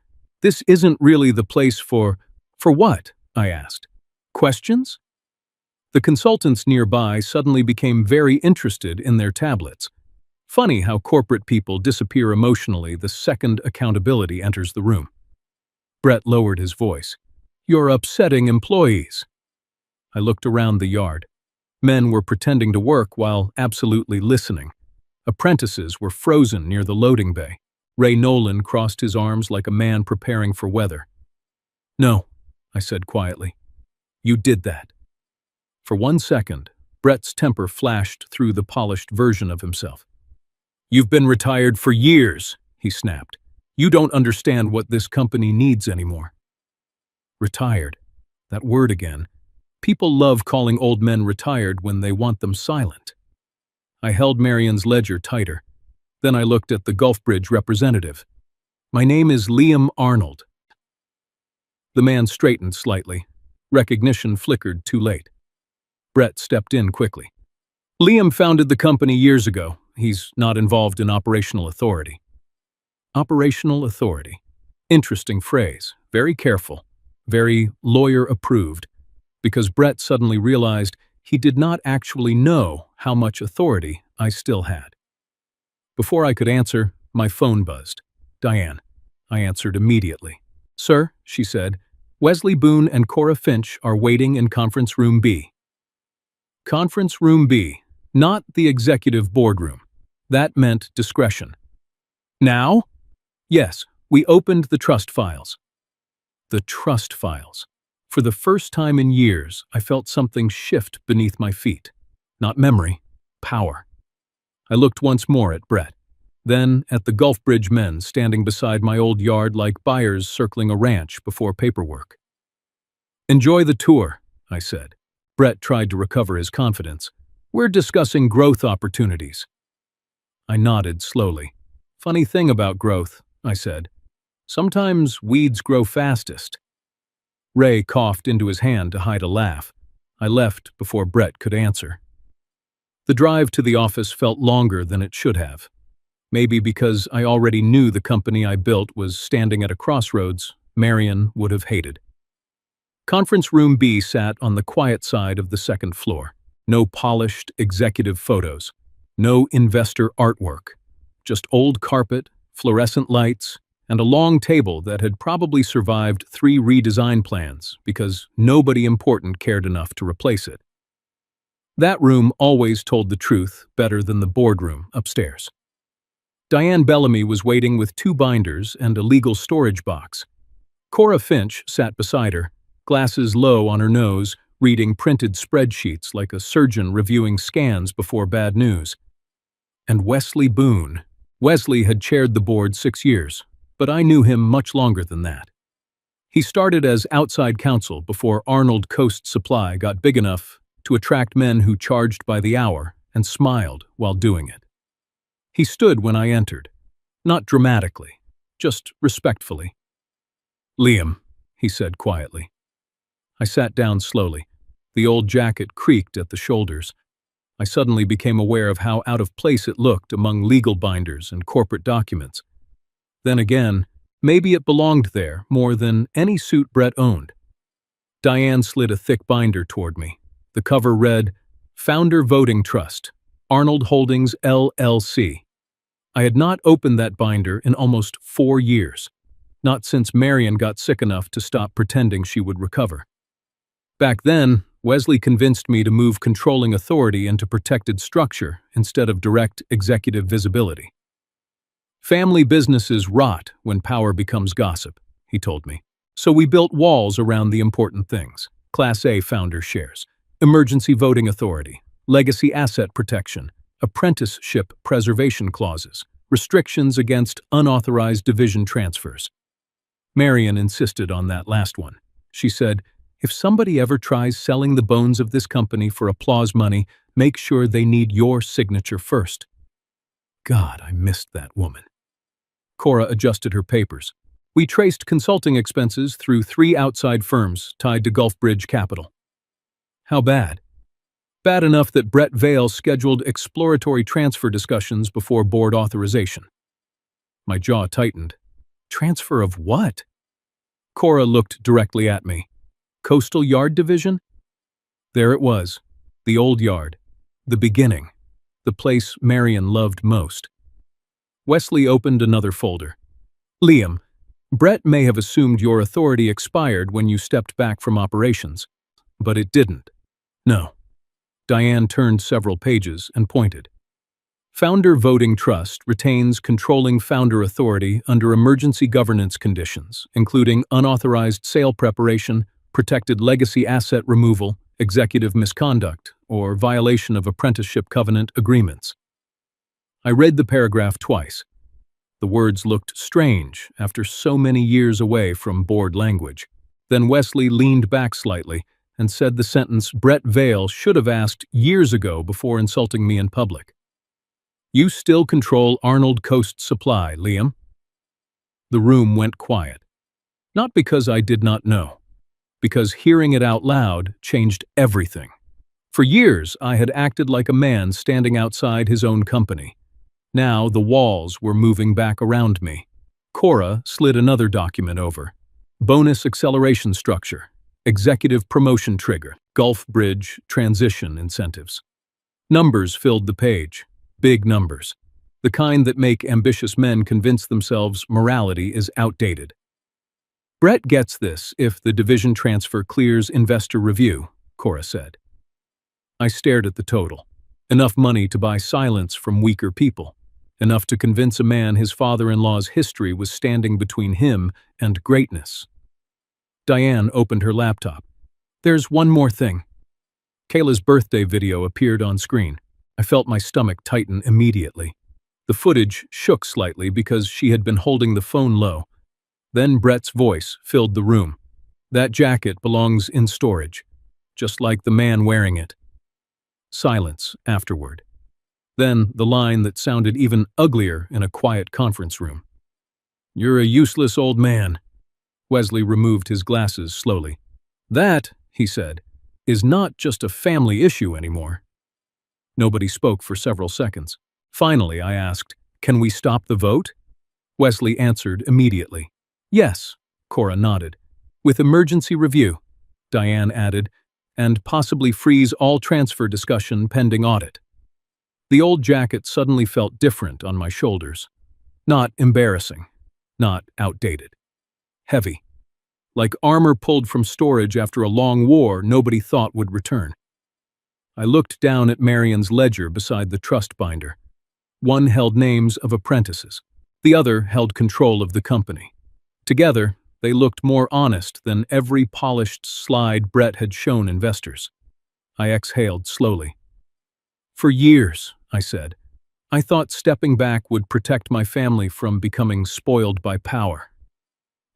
"This isn't really the place for..." "For what?" I asked. "Questions?" The consultants nearby suddenly became very interested in their tablets. Funny how corporate people disappear emotionally the second accountability enters the room. Brett lowered his voice. "You're upsetting employees." I looked around the yard. Men were pretending to work while absolutely listening. Apprentices were frozen near the loading bay. Ray Nolan crossed his arms like a man preparing for weather. No, I said quietly. You did that. For 1 second, Brett's temper flashed through the polished version of himself. You've been retired for years, he snapped. You don't understand what this company needs anymore. Retired. That word again. People love calling old men retired when they want them silent. I held Marion's ledger tighter. Then I looked at the Gulfbridge representative. My name is Liam Arnold. The man straightened slightly. Recognition flickered too late. Brett stepped in quickly. Liam founded the company years ago. He's not involved in operational authority. Operational authority. Interesting phrase. Very careful. Very lawyer-approved. Because Brett suddenly realized he did not actually know how much authority I still had. Before I could answer, my phone buzzed. Diane. I answered immediately. Sir, she said, Wesley Boone and Cora Finch are waiting in Conference Room B. Conference Room B, not the executive boardroom. That meant discretion. Now? Yes, we opened the trust files. The trust files. For the first time in years, I felt something shift beneath my feet. Not memory, power. I looked once more at Brett, then at the Gulfbridge men standing beside my old yard like buyers circling a ranch before paperwork. Enjoy the tour, I said. Brett tried to recover his confidence. We're discussing growth opportunities. I nodded slowly. Funny thing about growth, I said. Sometimes weeds grow fastest. Ray coughed into his hand to hide a laugh. I left before Brett could answer. The drive to the office felt longer than it should have. Maybe because I already knew the company I built was standing at a crossroads Marion would have hated. Conference Room B sat on the quiet side of the second floor. No polished executive photos. No investor artwork. Just old carpet, fluorescent lights, and a long table that had probably survived 3 redesign plans because nobody important cared enough to replace it. That room always told the truth better than the boardroom upstairs. Diane Bellamy was waiting with 2 binders and a legal storage box. Cora Finch sat beside her, glasses low on her nose, reading printed spreadsheets like a surgeon reviewing scans before bad news. And Wesley Boone. Wesley had chaired the board 6 years, but I knew him much longer than that. He started as outside counsel before Arnold Coast Supply got big enough to attract men who charged by the hour and smiled while doing it. He stood when I entered, not dramatically, just respectfully. Liam, he said quietly. I sat down slowly. The old jacket creaked at the shoulders. I suddenly became aware of how out of place it looked among legal binders and corporate documents. Then again, maybe it belonged there more than any suit Brett owned. Diane slid a thick binder toward me. The cover read, Founder Voting Trust, Arnold Holdings, LLC. I had not opened that binder in almost 4 years, not since Marion got sick enough to stop pretending she would recover. Back then, Wesley convinced me to move controlling authority into protected structure instead of direct executive visibility. Family businesses rot when power becomes gossip, he told me. So we built walls around the important things. Class A founder shares, emergency voting authority, legacy asset protection, apprenticeship preservation clauses, restrictions against unauthorized division transfers. Marion insisted on that last one. She said, if somebody ever tries selling the bones of this company for applause money, make sure they need your signature first. God, I missed that woman. Cora adjusted her papers. We traced consulting expenses through 3 outside firms tied to Gulfbridge Capital. How bad? Bad enough that Brett Vale scheduled exploratory transfer discussions before board authorization. My jaw tightened. Transfer of what? Cora looked directly at me. Coastal Yard Division? There it was, the old yard, the beginning, the place Marion loved most. Wesley opened another folder. Liam, Brett may have assumed your authority expired when you stepped back from operations, but it didn't. No. Diane turned several pages and pointed. Founder Voting Trust retains controlling founder authority under emergency governance conditions, including unauthorized sale preparation, protected legacy asset removal, executive misconduct, or violation of apprenticeship covenant agreements. I read the paragraph twice. The words looked strange after so many years away from board language. Then Wesley leaned back slightly and said the sentence Brett Vale should have asked years ago before insulting me in public. "You still control Arnold Coast Supply, Liam?" The room went quiet. Not because I did not know, because hearing it out loud changed everything. For years, I had acted like a man standing outside his own company. Now the walls were moving back around me. Cora slid another document over. Bonus acceleration structure, executive promotion trigger, Gulf Bridge transition incentives. Numbers filled the page. Big numbers. The kind that make ambitious men convince themselves morality is outdated. "Brett gets this if the division transfer clears investor review," Cora said. I stared at the total. Enough money to buy silence from weaker people. Enough to convince a man his father-in-law's history was standing between him and greatness. Diane opened her laptop. "There's one more thing." Kayla's birthday video appeared on screen. I felt my stomach tighten immediately. The footage shook slightly because she had been holding the phone low. Then Brett's voice filled the room. "That jacket belongs in storage, just like the man wearing it." Silence afterward. Then the line that sounded even uglier in a quiet conference room. "You're a useless old man." Wesley removed his glasses slowly. "That," he said, "is not just a family issue anymore." Nobody spoke for several seconds. Finally, I asked, "Can we stop the vote?" Wesley answered immediately. "Yes," Cora nodded. "With emergency review," Diane added, "and possibly freeze all transfer discussion pending audit." The old jacket suddenly felt different on my shoulders. Not embarrassing. Not outdated. Heavy. Like armor pulled from storage after a long war nobody thought would return. I looked down at Marion's ledger beside the trust binder. One held names of apprentices. The other held control of the company. Together, they looked more honest than every polished slide Brett had shown investors. I exhaled slowly. "For years," I said, "I thought stepping back would protect my family from becoming spoiled by power."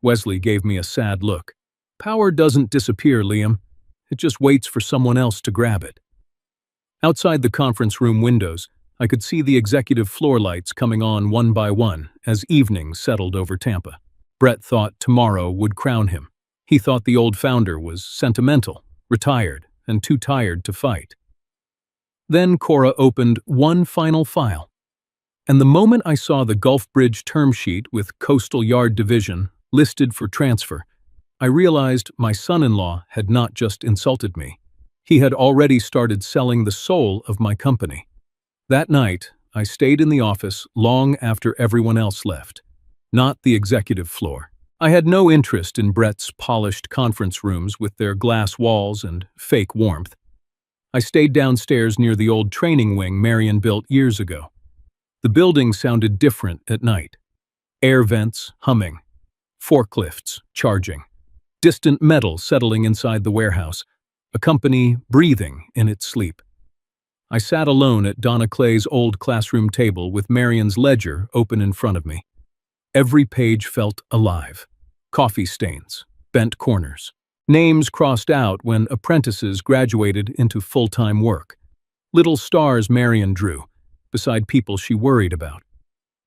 Wesley gave me a sad look. "Power doesn't disappear, Liam. It just waits for someone else to grab it." Outside the conference room windows, I could see the executive floor lights coming on one by one as evening settled over Tampa. Brett thought tomorrow would crown him. He thought the old founder was sentimental, retired, and too tired to fight. Then Cora opened one final file. And the moment I saw the Gulf Bridge term sheet with Coastal Yard Division listed for transfer, I realized my son-in-law had not just insulted me. He had already started selling the soul of my company. That night, I stayed in the office long after everyone else left. Not the executive floor. I had no interest in Brett's polished conference rooms with their glass walls and fake warmth. I stayed downstairs near the old training wing Marion built years ago. The building sounded different at night. Air vents humming. Forklifts charging. Distant metal settling inside the warehouse. A company breathing in its sleep. I sat alone at Donna Clay's old classroom table with Marion's ledger open in front of me. Every page felt alive. Coffee stains, bent corners. Names crossed out when apprentices graduated into full-time work. Little stars Marion drew, beside people she worried about.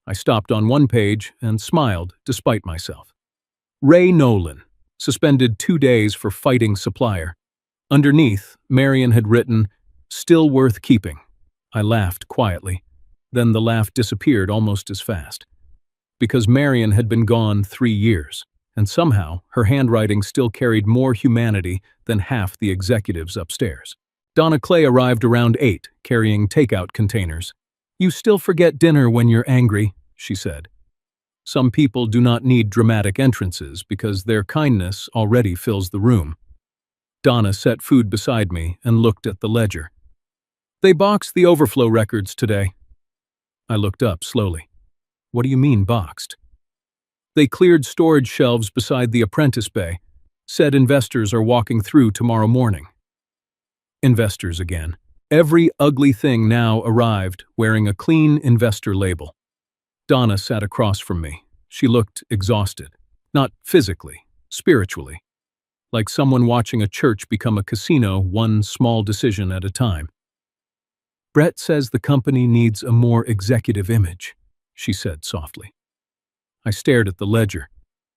I stopped on one page and smiled despite myself. Ray Nolan, suspended 2 days for fighting supplier. Underneath, Marion had written, "Still worth keeping." I laughed quietly. Then the laugh disappeared almost as fast. Because Marion had been gone 3 years, and somehow her handwriting still carried more humanity than half the executives upstairs. Donna Clay arrived around 8, carrying takeout containers. "You still forget dinner when you're angry," she said. Some people do not need dramatic entrances because their kindness already fills the room. Donna set food beside me and looked at the ledger. "They boxed the overflow records today." I looked up slowly. What do you mean, boxed? They cleared storage shelves beside the apprentice bay. Said investors are walking through tomorrow morning. Investors again. Every ugly thing now arrived, wearing a clean investor label. Donna sat across from me. She looked exhausted. Not physically, spiritually. Like someone watching a church become a casino, one small decision at a time. Brett says the company needs a more executive image, she said softly. I stared at the ledger.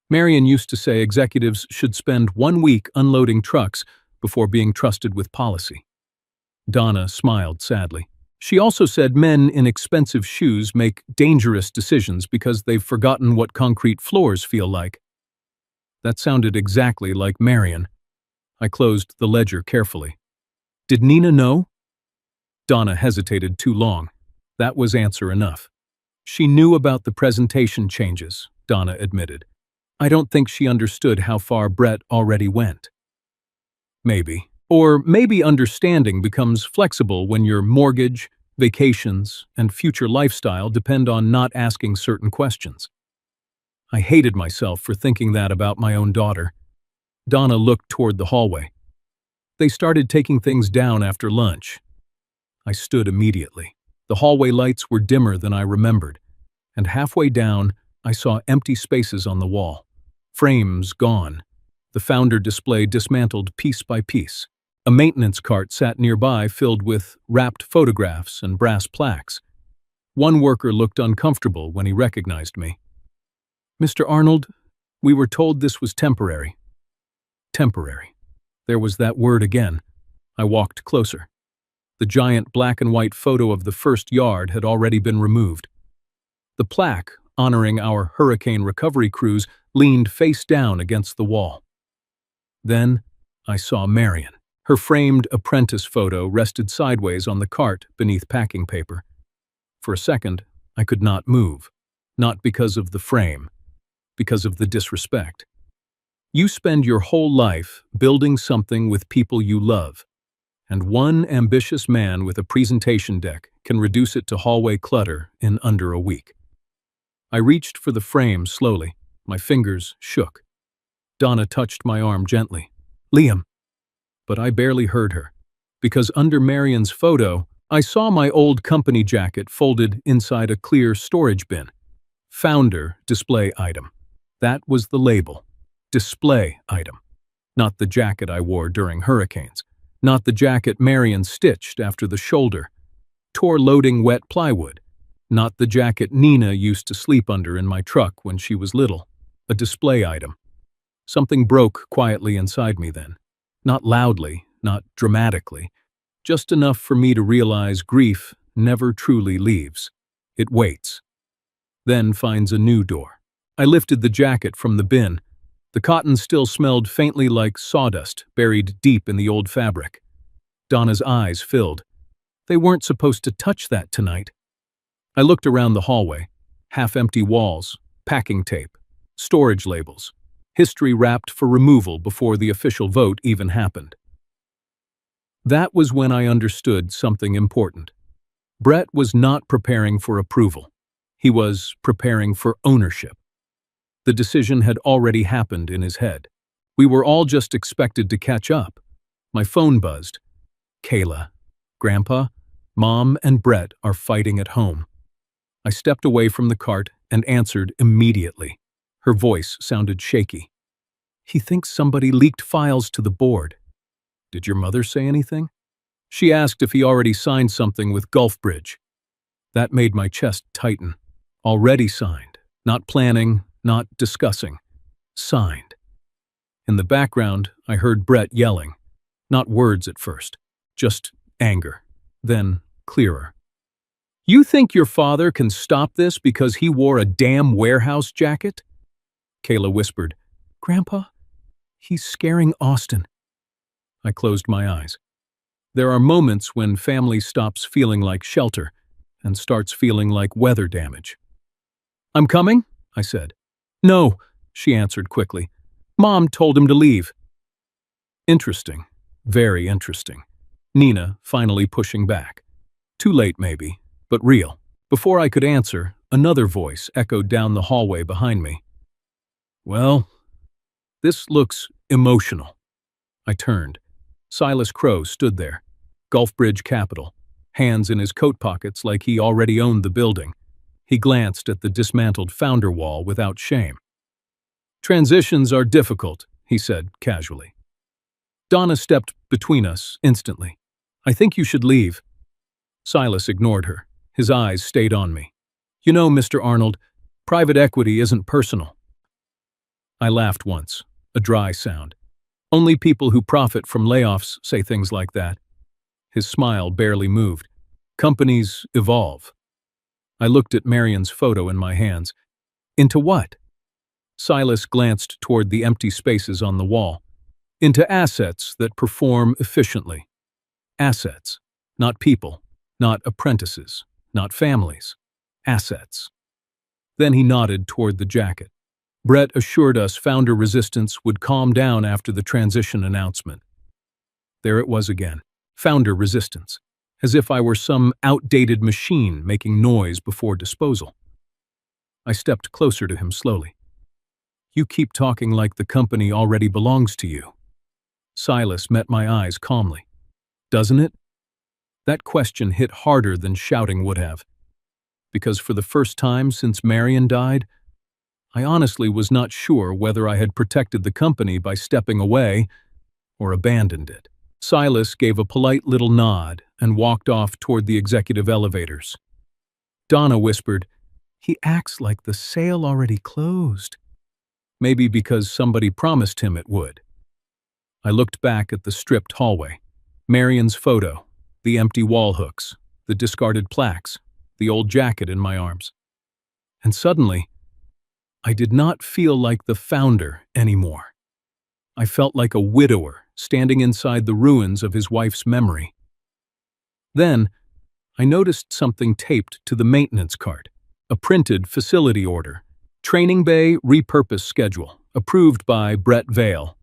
Marion used to say executives should spend 1 week unloading trucks before being trusted with policy. Donna smiled sadly. She also said men in expensive shoes make dangerous decisions because they've forgotten what concrete floors feel like. That sounded exactly like Marion. I closed the ledger carefully. Did Nina know? Donna hesitated too long. That was answer enough. She knew about the presentation changes, Donna admitted. I don't think she understood how far Brett already went. Maybe. Or maybe understanding becomes flexible when your mortgage, vacations, and future lifestyle depend on not asking certain questions. I hated myself for thinking that about my own daughter. Donna looked toward the hallway. They started taking things down after lunch. I stood immediately. The hallway lights were dimmer than I remembered, and halfway down, I saw empty spaces on the wall. Frames gone. The founder display dismantled piece by piece. A maintenance cart sat nearby filled with wrapped photographs and brass plaques. One worker looked uncomfortable when he recognized me. Mr. Arnold, we were told this was temporary. Temporary. There was that word again. I walked closer. The giant black and white photo of the first yard had already been removed. The plaque, honoring our hurricane recovery crews, leaned face down against the wall. Then I saw Marion. Her framed apprentice photo rested sideways on the cart beneath packing paper. For a second, I could not move. Not because of the frame, because of the disrespect. You spend your whole life building something with people you love, and one ambitious man with a presentation deck can reduce it to hallway clutter in under a week. I reached for the frame slowly. My fingers shook. Donna touched my arm gently. Liam. But I barely heard her, because under Marion's photo, I saw my old company jacket folded inside a clear storage bin. Founder display item. That was the label. Display item. Not the jacket I wore during hurricanes. Not the jacket Marion stitched after the shoulder. Tore loading wet plywood. Not the jacket Nina used to sleep under in my truck when she was little. A display item. Something broke quietly inside me then. Not loudly, not dramatically. Just enough for me to realize grief never truly leaves. It waits. Then finds a new door. I lifted the jacket from the bin. The cotton still smelled faintly like sawdust buried deep in the old fabric. Donna's eyes filled. They weren't supposed to touch that tonight. I looked around the hallway. Half-empty walls, packing tape, storage labels. History wrapped for removal before the official vote even happened. That was when I understood something important. Brett was not preparing for approval. He was preparing for ownership. The decision had already happened in his head. We were all just expected to catch up. My phone buzzed. Kayla, Grandpa, Mom, and Brett are fighting at home. I stepped away from the cart and answered immediately. Her voice sounded shaky. He thinks somebody leaked files to the board. Did your mother say anything? She asked if he already signed something with Gulfbridge. That made my chest tighten. Already signed. Not planning, not discussing. Signed. In the background, I heard Brett yelling. Not words at first, just anger. Then clearer. You think your father can stop this because he wore a damn warehouse jacket? Kayla whispered. Grandpa, he's scaring Austin. I closed my eyes. There are moments when family stops feeling like shelter and starts feeling like weather damage. I'm coming, I said. No, she answered quickly. Mom told him to leave. Interesting. Very interesting. Nina finally pushing back. Too late maybe, but real. Before I could answer, another voice echoed down the hallway behind me. Well, this looks emotional. I turned. Silas Crow stood there, Gulfbridge Capital, hands in his coat pockets like he already owned the building. He glanced at the dismantled founder wall without shame. Transitions are difficult, he said casually. Donna stepped between us instantly. I think you should leave. Silas ignored her. His eyes stayed on me. You know, Mr. Arnold, private equity isn't personal. I laughed once, a dry sound. Only people who profit from layoffs say things like that. His smile barely moved. Companies evolve. I looked at Marion's photo in my hands. Into what? Silas glanced toward the empty spaces on the wall. Into assets that perform efficiently. Assets, not people, not apprentices, not families. Assets. Then he nodded toward the jacket. Brett assured us founder resistance would calm down after the transition announcement. There it was again, founder resistance, as if I were some outdated machine making noise before disposal. I stepped closer to him slowly. You keep talking like the company already belongs to you. Silas met my eyes calmly. Doesn't it? That question hit harder than shouting would have. Because for the first time since Marion died, I honestly was not sure whether I had protected the company by stepping away or abandoned it. Silas gave a polite little nod and walked off toward the executive elevators. Donna whispered, He acts like the sale already closed. Maybe because somebody promised him it would. I looked back at the stripped hallway. Marion's photo, the empty wall hooks, the discarded plaques, the old jacket in my arms. And suddenly, I did not feel like the founder anymore. I felt like a widower standing inside the ruins of his wife's memory. Then, I noticed something taped to the maintenance cart, a printed facility order, training bay repurpose schedule, approved by Brett Vale.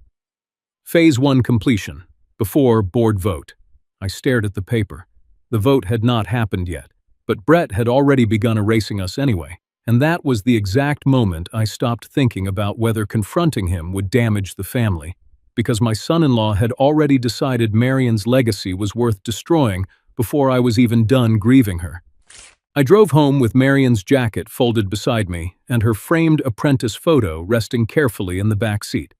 Phase 1 completion, before board vote. I stared at the paper. The vote had not happened yet, but Brett had already begun erasing us anyway. And that was the exact moment I stopped thinking about whether confronting him would damage the family, because my son-in-law had already decided Marion's legacy was worth destroying before I was even done grieving her. I drove home with Marion's jacket folded beside me and her framed apprentice photo resting carefully in the back seat.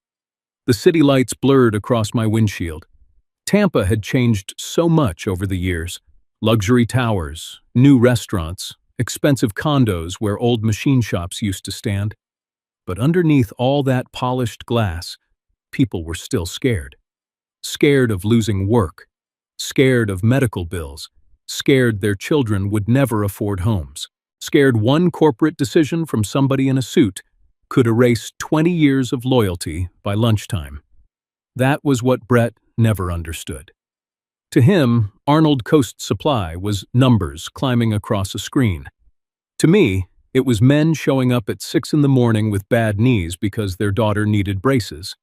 The city lights blurred across my windshield. Tampa had changed so much over the years. Luxury towers, new restaurants, expensive condos where old machine shops used to stand. But underneath all that polished glass, people were still scared. Scared of losing work, scared of medical bills, scared their children would never afford homes, scared one corporate decision from somebody in a suit could erase 20 years of loyalty by lunchtime. That was what Brett never understood. To him, Arnold Coast Supply was numbers climbing across a screen. To me, it was men showing up at 6 in the morning with bad knees because their daughter needed braces.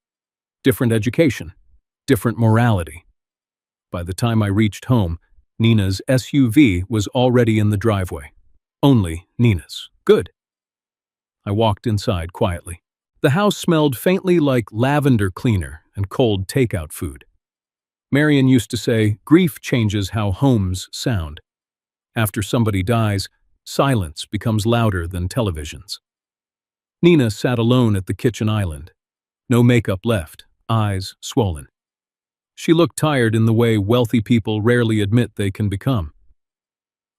Different education, different morality. By the time I reached home, Nina's SUV was already in the driveway. Only Nina's. Good. I walked inside quietly. The house smelled faintly like lavender cleaner and cold takeout food. Marion used to say, grief changes how homes sound. After somebody dies, silence becomes louder than televisions. Nina sat alone at the kitchen island. No makeup left, eyes swollen. She looked tired in the way wealthy people rarely admit they can become.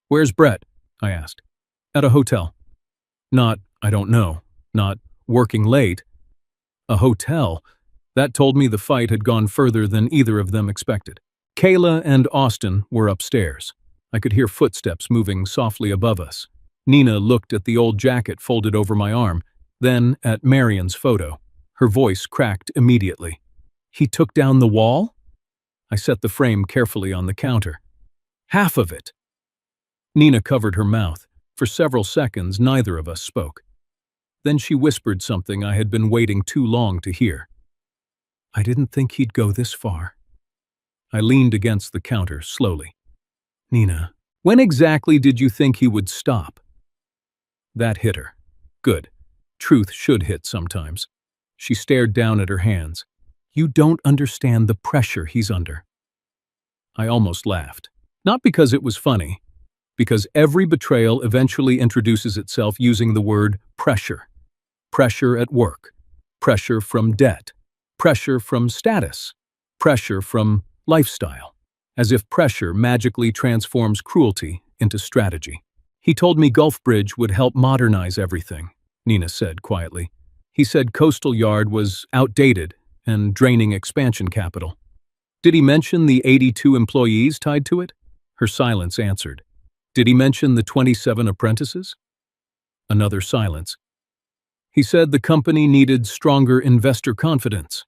Where's Brett? I asked. At a hotel. Not, I don't know, not working late. A hotel. That told me the fight had gone further than either of them expected. Kayla and Austin were upstairs. I could hear footsteps moving softly above us. Nina looked at the old jacket folded over my arm, then at Marion's photo. Her voice cracked immediately. He took down the wall? I set the frame carefully on the counter. Half of it. Nina covered her mouth. For several seconds, neither of us spoke. Then she whispered something I had been waiting too long to hear. I didn't think he'd go this far. I leaned against the counter slowly. Nina, When exactly did you think he would stop? That hit her. Good. Truth should hit sometimes. She stared down at her hands. You don't understand the pressure he's under. I almost laughed. Not because it was funny, because every betrayal eventually introduces itself using the word pressure. Pressure at work. Pressure from debt. Pressure from status. Pressure from lifestyle. As if pressure magically transforms cruelty into strategy. He told me Gulf Bridge would help modernize everything, Nina said quietly. He said Coastal Yard was outdated and draining expansion capital. Did he mention the 82 employees tied to it? Her silence answered. Did he mention the 27 apprentices? Another silence. He said the company needed stronger investor confidence.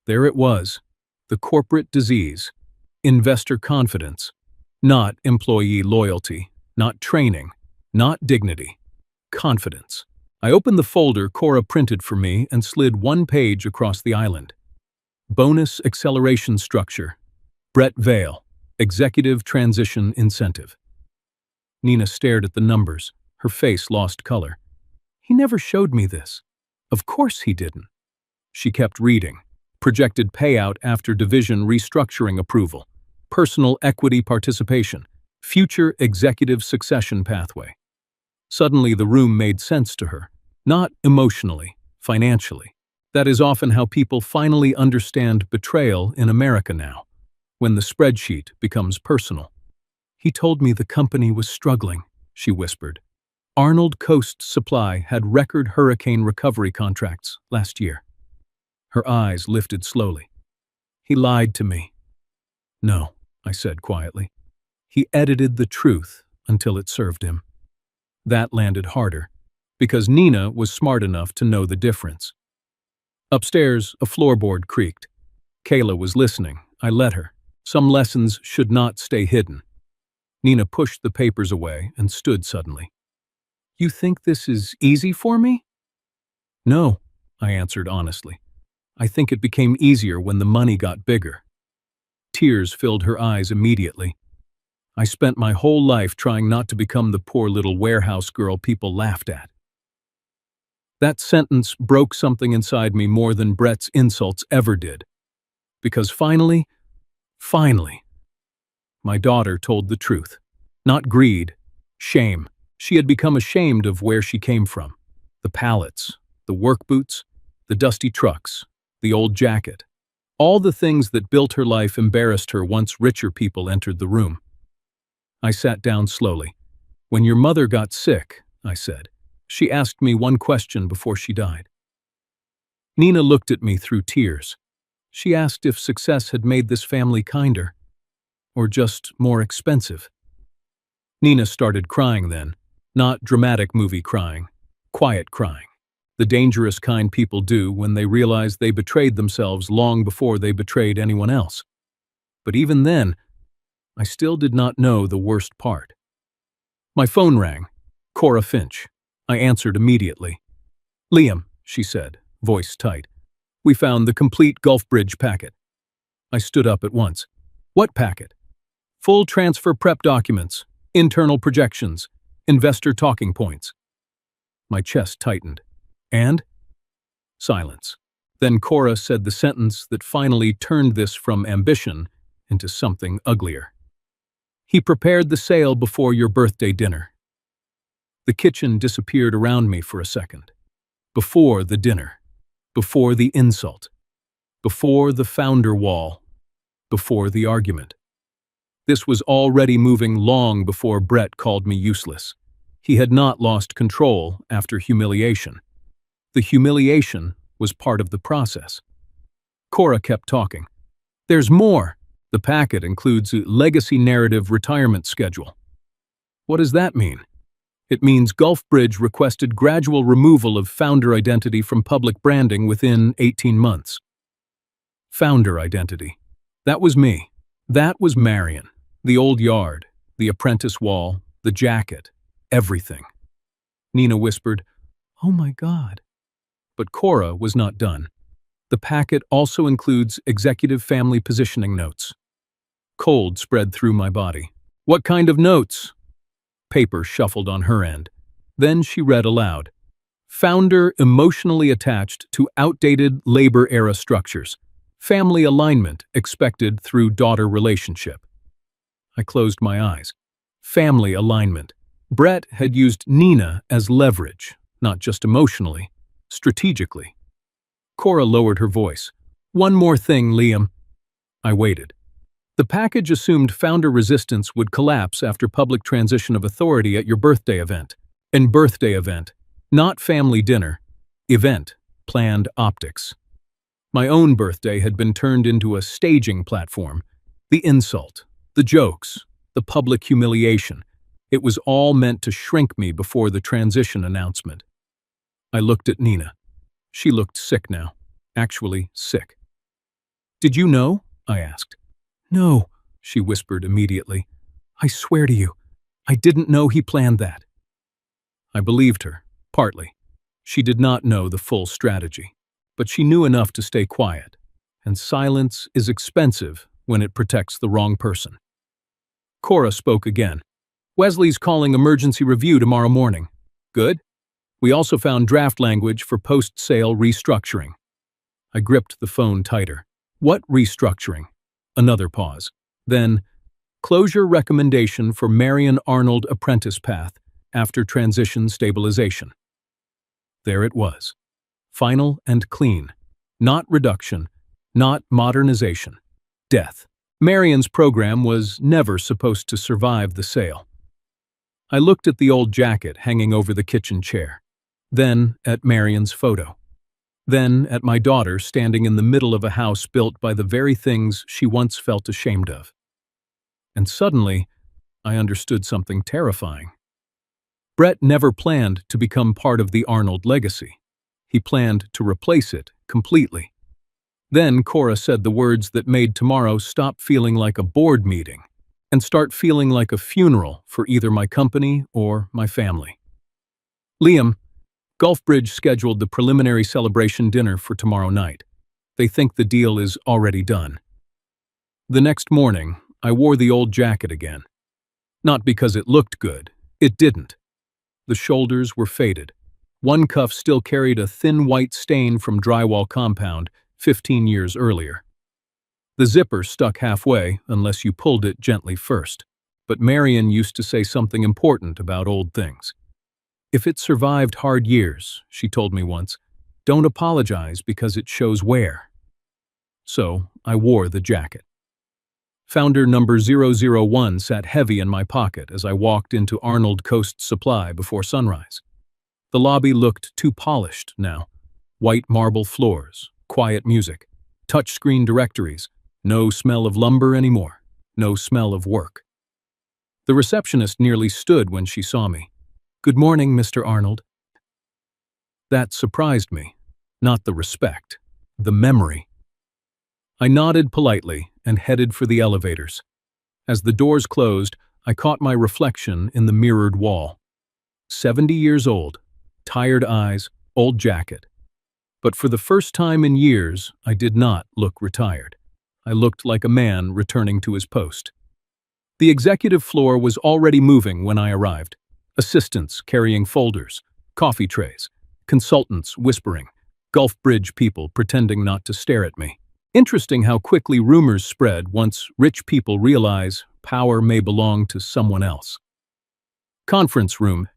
There it was, the corporate disease. Investor confidence. Not employee loyalty, not training, not dignity. Confidence. I opened the folder Cora printed for me and slid one page across the island. Bonus acceleration structure. Brett Vale. Executive transition incentive. Nina stared at the numbers. Her face lost color. He never showed me this. Of course he didn't. She kept reading. Projected payout after division restructuring approval. Personal equity participation. Future executive succession pathway. Suddenly the room made sense to her. Not emotionally, financially. That is often how people finally understand betrayal in America now, when the spreadsheet becomes personal. He told me the company was struggling, she whispered. Arnold Coast Supply had record hurricane recovery contracts last year. Her eyes lifted slowly. He lied to me. No, I said quietly. He edited the truth until it served him. That landed harder, because Nina was smart enough to know the difference. Upstairs, a floorboard creaked. Kayla was listening. I let her. Some lessons should not stay hidden. Nina pushed the papers away and stood suddenly. You think this is easy for me? No, I answered honestly. I think it became easier when the money got bigger. Tears filled her eyes immediately. I spent my whole life trying not to become the poor little warehouse girl people laughed at. That sentence broke something inside me more than Brett's insults ever did. Because finally, my daughter told the truth. Not greed, shame. She had become ashamed of where she came from. The pallets, the work boots, the dusty trucks, the old jacket. All the things that built her life embarrassed her once richer people entered the room. I sat down slowly. When your mother got sick, I said, she asked me one question before she died. Nina looked at me through tears. She asked if success had made this family kinder, or just more expensive. Nina started crying then, not dramatic movie crying, quiet crying. The dangerous kind people do when they realize they betrayed themselves long before they betrayed anyone else. But even then, I still did not know the worst part. My phone rang. Cora Finch. I answered immediately. Liam, she said, voice tight. We found the complete Gulf Bridge packet. I stood up at once. What packet? Full transfer prep documents, internal projections, investor talking points. My chest tightened. And? Silence. Then Cora said the sentence that finally turned this from ambition into something uglier. He prepared the sale before your birthday dinner. The kitchen disappeared around me for a second. Before the dinner. Before the insult. Before the founder wall. Before the argument. This was already moving long before Brett called me useless. He had not lost control after humiliation. The humiliation was part of the process. Cora kept talking. There's more. The packet includes a legacy narrative retirement schedule. What does that mean? It means Gulf Bridge requested gradual removal of founder identity from public branding within 18 months. Founder identity. That was me. That was Marion. The old yard, the apprentice wall, the jacket, everything. Nina whispered, "Oh my God." But Cora was not done. The packet also includes executive family positioning notes. Cold spread through my body. What kind of notes? Paper shuffled on her end. Then she read aloud. Founder emotionally attached to outdated labor-era structures. Family alignment expected through daughter relationship. I closed my eyes. Family alignment. Brett had used Nina as leverage, not just emotionally, strategically. Cora lowered her voice. One more thing, Liam. I waited. The package assumed founder resistance would collapse after public transition of authority at your birthday event. An birthday event, not family dinner. Event, planned optics. My own birthday had been turned into a staging platform. The insult, the jokes, the public humiliation. It was all meant to shrink me before the transition announcement. I looked at Nina. She looked sick now. Actually, sick. Did you know? I asked. No, she whispered immediately. I swear to you, I didn't know he planned that. I believed her, partly. She did not know the full strategy, but she knew enough to stay quiet, and silence is expensive when it protects the wrong person. Cora spoke again. Wesley's calling emergency review tomorrow morning. Good. We also found draft language for post-sale restructuring. I gripped the phone tighter. What restructuring? Another pause. Then, closure recommendation for Marion Arnold apprentice path after transition stabilization. There it was. Final and clean. Not reduction, not modernization. Death. Marion's program was never supposed to survive the sale. I looked at the old jacket hanging over the kitchen chair. Then at Marion's photo. Then at my daughter standing in the middle of a house built by the very things she once felt ashamed of. And suddenly, I understood something terrifying. Brett never planned to become part of the Arnold legacy. He planned to replace it completely. Then Cora said the words that made tomorrow stop feeling like a board meeting and start feeling like a funeral for either my company or my family. Liam, Gulfbridge scheduled the preliminary celebration dinner for tomorrow night. They think the deal is already done. The next morning, I wore the old jacket again. Not because it looked good. It didn't. The shoulders were faded. One cuff still carried a thin white stain from drywall compound 15 years earlier. The zipper stuck halfway unless you pulled it gently first. But Marion used to say something important about old things. If it survived hard years, she told me once, don't apologize because it shows wear. So I wore the jacket. Founder number 001 sat heavy in my pocket as I walked into Arnold Coast Supply before sunrise. The lobby looked too polished now. White marble floors, quiet music, touchscreen directories, no smell of lumber anymore, no smell of work. The receptionist nearly stood when she saw me. Good morning, Mr. Arnold. That surprised me, not the respect, the memory. I nodded politely and headed for the elevators. As the doors closed, I caught my reflection in the mirrored wall. 70 years old, tired eyes, old jacket. But for the first time in years, I did not look retired. I looked like a man returning to his post. The executive floor was already moving when I arrived. Assistants carrying folders, coffee trays, consultants whispering, Gulfbridge people pretending not to stare at me. Interesting how quickly rumors spread once rich people realize power may belong to someone else. Conference room.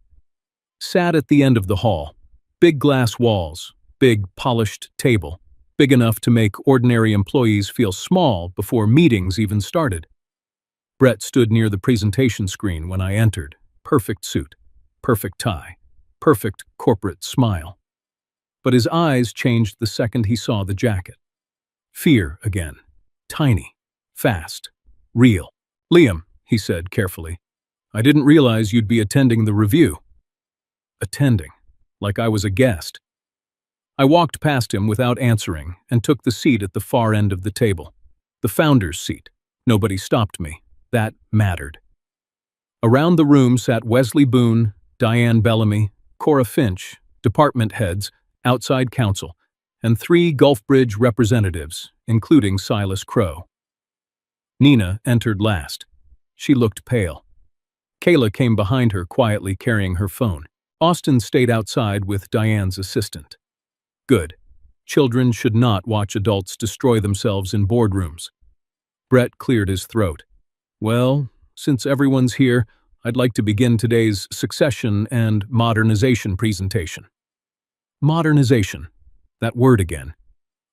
Sat at the end of the hall. Big glass walls, big polished table, big enough to make ordinary employees feel small before meetings even started. Brett stood near the presentation screen when I entered. Perfect suit, perfect tie, perfect corporate smile. But his eyes changed the second he saw the jacket. Fear again. Tiny, fast, real. Liam, he said carefully, I didn't realize you'd be attending the review. Attending, like I was a guest. I walked past him without answering and took the seat at the far end of the table. The founder's seat. Nobody stopped me. That mattered. Around the room sat Wesley Boone, Diane Bellamy, Cora Finch, department heads, outside counsel, and 3 Gulfbridge representatives, including Silas Crow. Nina entered last. She looked pale. Kayla came behind her quietly carrying her phone. Austin stayed outside with Diane's assistant. Good. Children should not watch adults destroy themselves in boardrooms. Brett cleared his throat. Well, since everyone's here, I'd like to begin today's succession and modernization presentation. Modernization. That word again.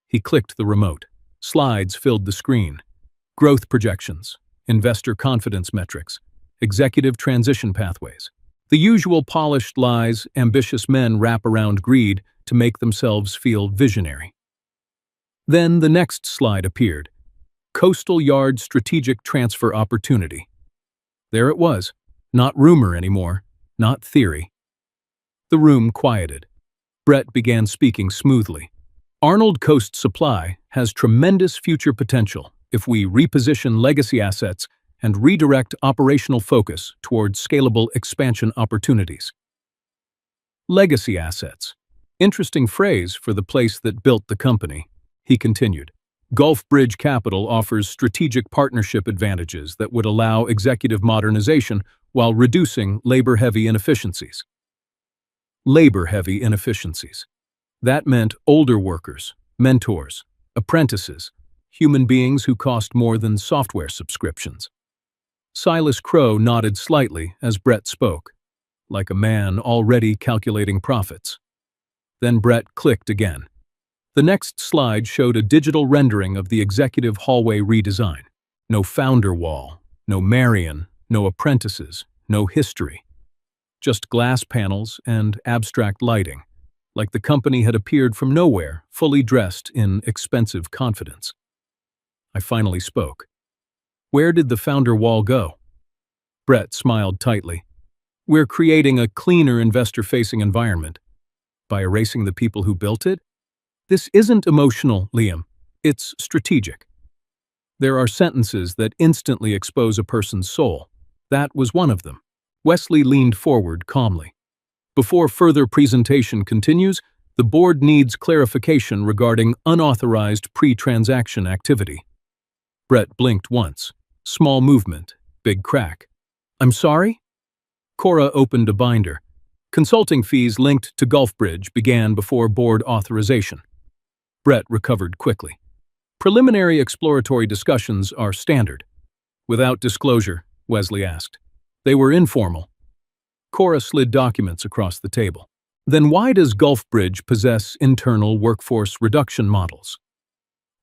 He clicked the remote. Slides filled the screen. Growth projections, investor confidence metrics, executive transition pathways. The usual polished lies ambitious men wrap around greed to make themselves feel visionary. Then the next slide appeared. Coastal Yard Strategic Transfer Opportunity. There it was. Not rumor anymore, not theory. The room quieted. Brett began speaking smoothly. Arnold Coast Supply has tremendous future potential if we reposition legacy assets and redirect operational focus towards scalable expansion opportunities. Legacy assets. Interesting phrase for the place that built the company, he continued. Gulf Bridge Capital offers strategic partnership advantages that would allow executive modernization while reducing labor-heavy inefficiencies. Labor-heavy inefficiencies. That meant older workers, mentors, apprentices, human beings who cost more than software subscriptions. Silas Crow nodded slightly as Brett spoke, like a man already calculating profits. Then Brett clicked again. The next slide showed a digital rendering of the executive hallway redesign. No founder wall, no Marion, no apprentices, no history. Just glass panels and abstract lighting, like the company had appeared from nowhere, fully dressed in expensive confidence. I finally spoke. Where did the founder wall go? Brett smiled tightly. We're creating a cleaner investor-facing environment. By erasing the people who built it? This isn't emotional, Liam. It's strategic. There are sentences that instantly expose a person's soul. That was one of them. Wesley leaned forward calmly. Before further presentation continues, the board needs clarification regarding unauthorized pre-transaction activity. Brett blinked once. Small movement, big crack. I'm sorry? Cora opened a binder. Consulting fees linked to Gulf Bridge began before board authorization. Brett recovered quickly. Preliminary exploratory discussions are standard. Without disclosure, Wesley asked. They were informal. Cora slid documents across the table. Then why does Gulf Bridge possess internal workforce reduction models?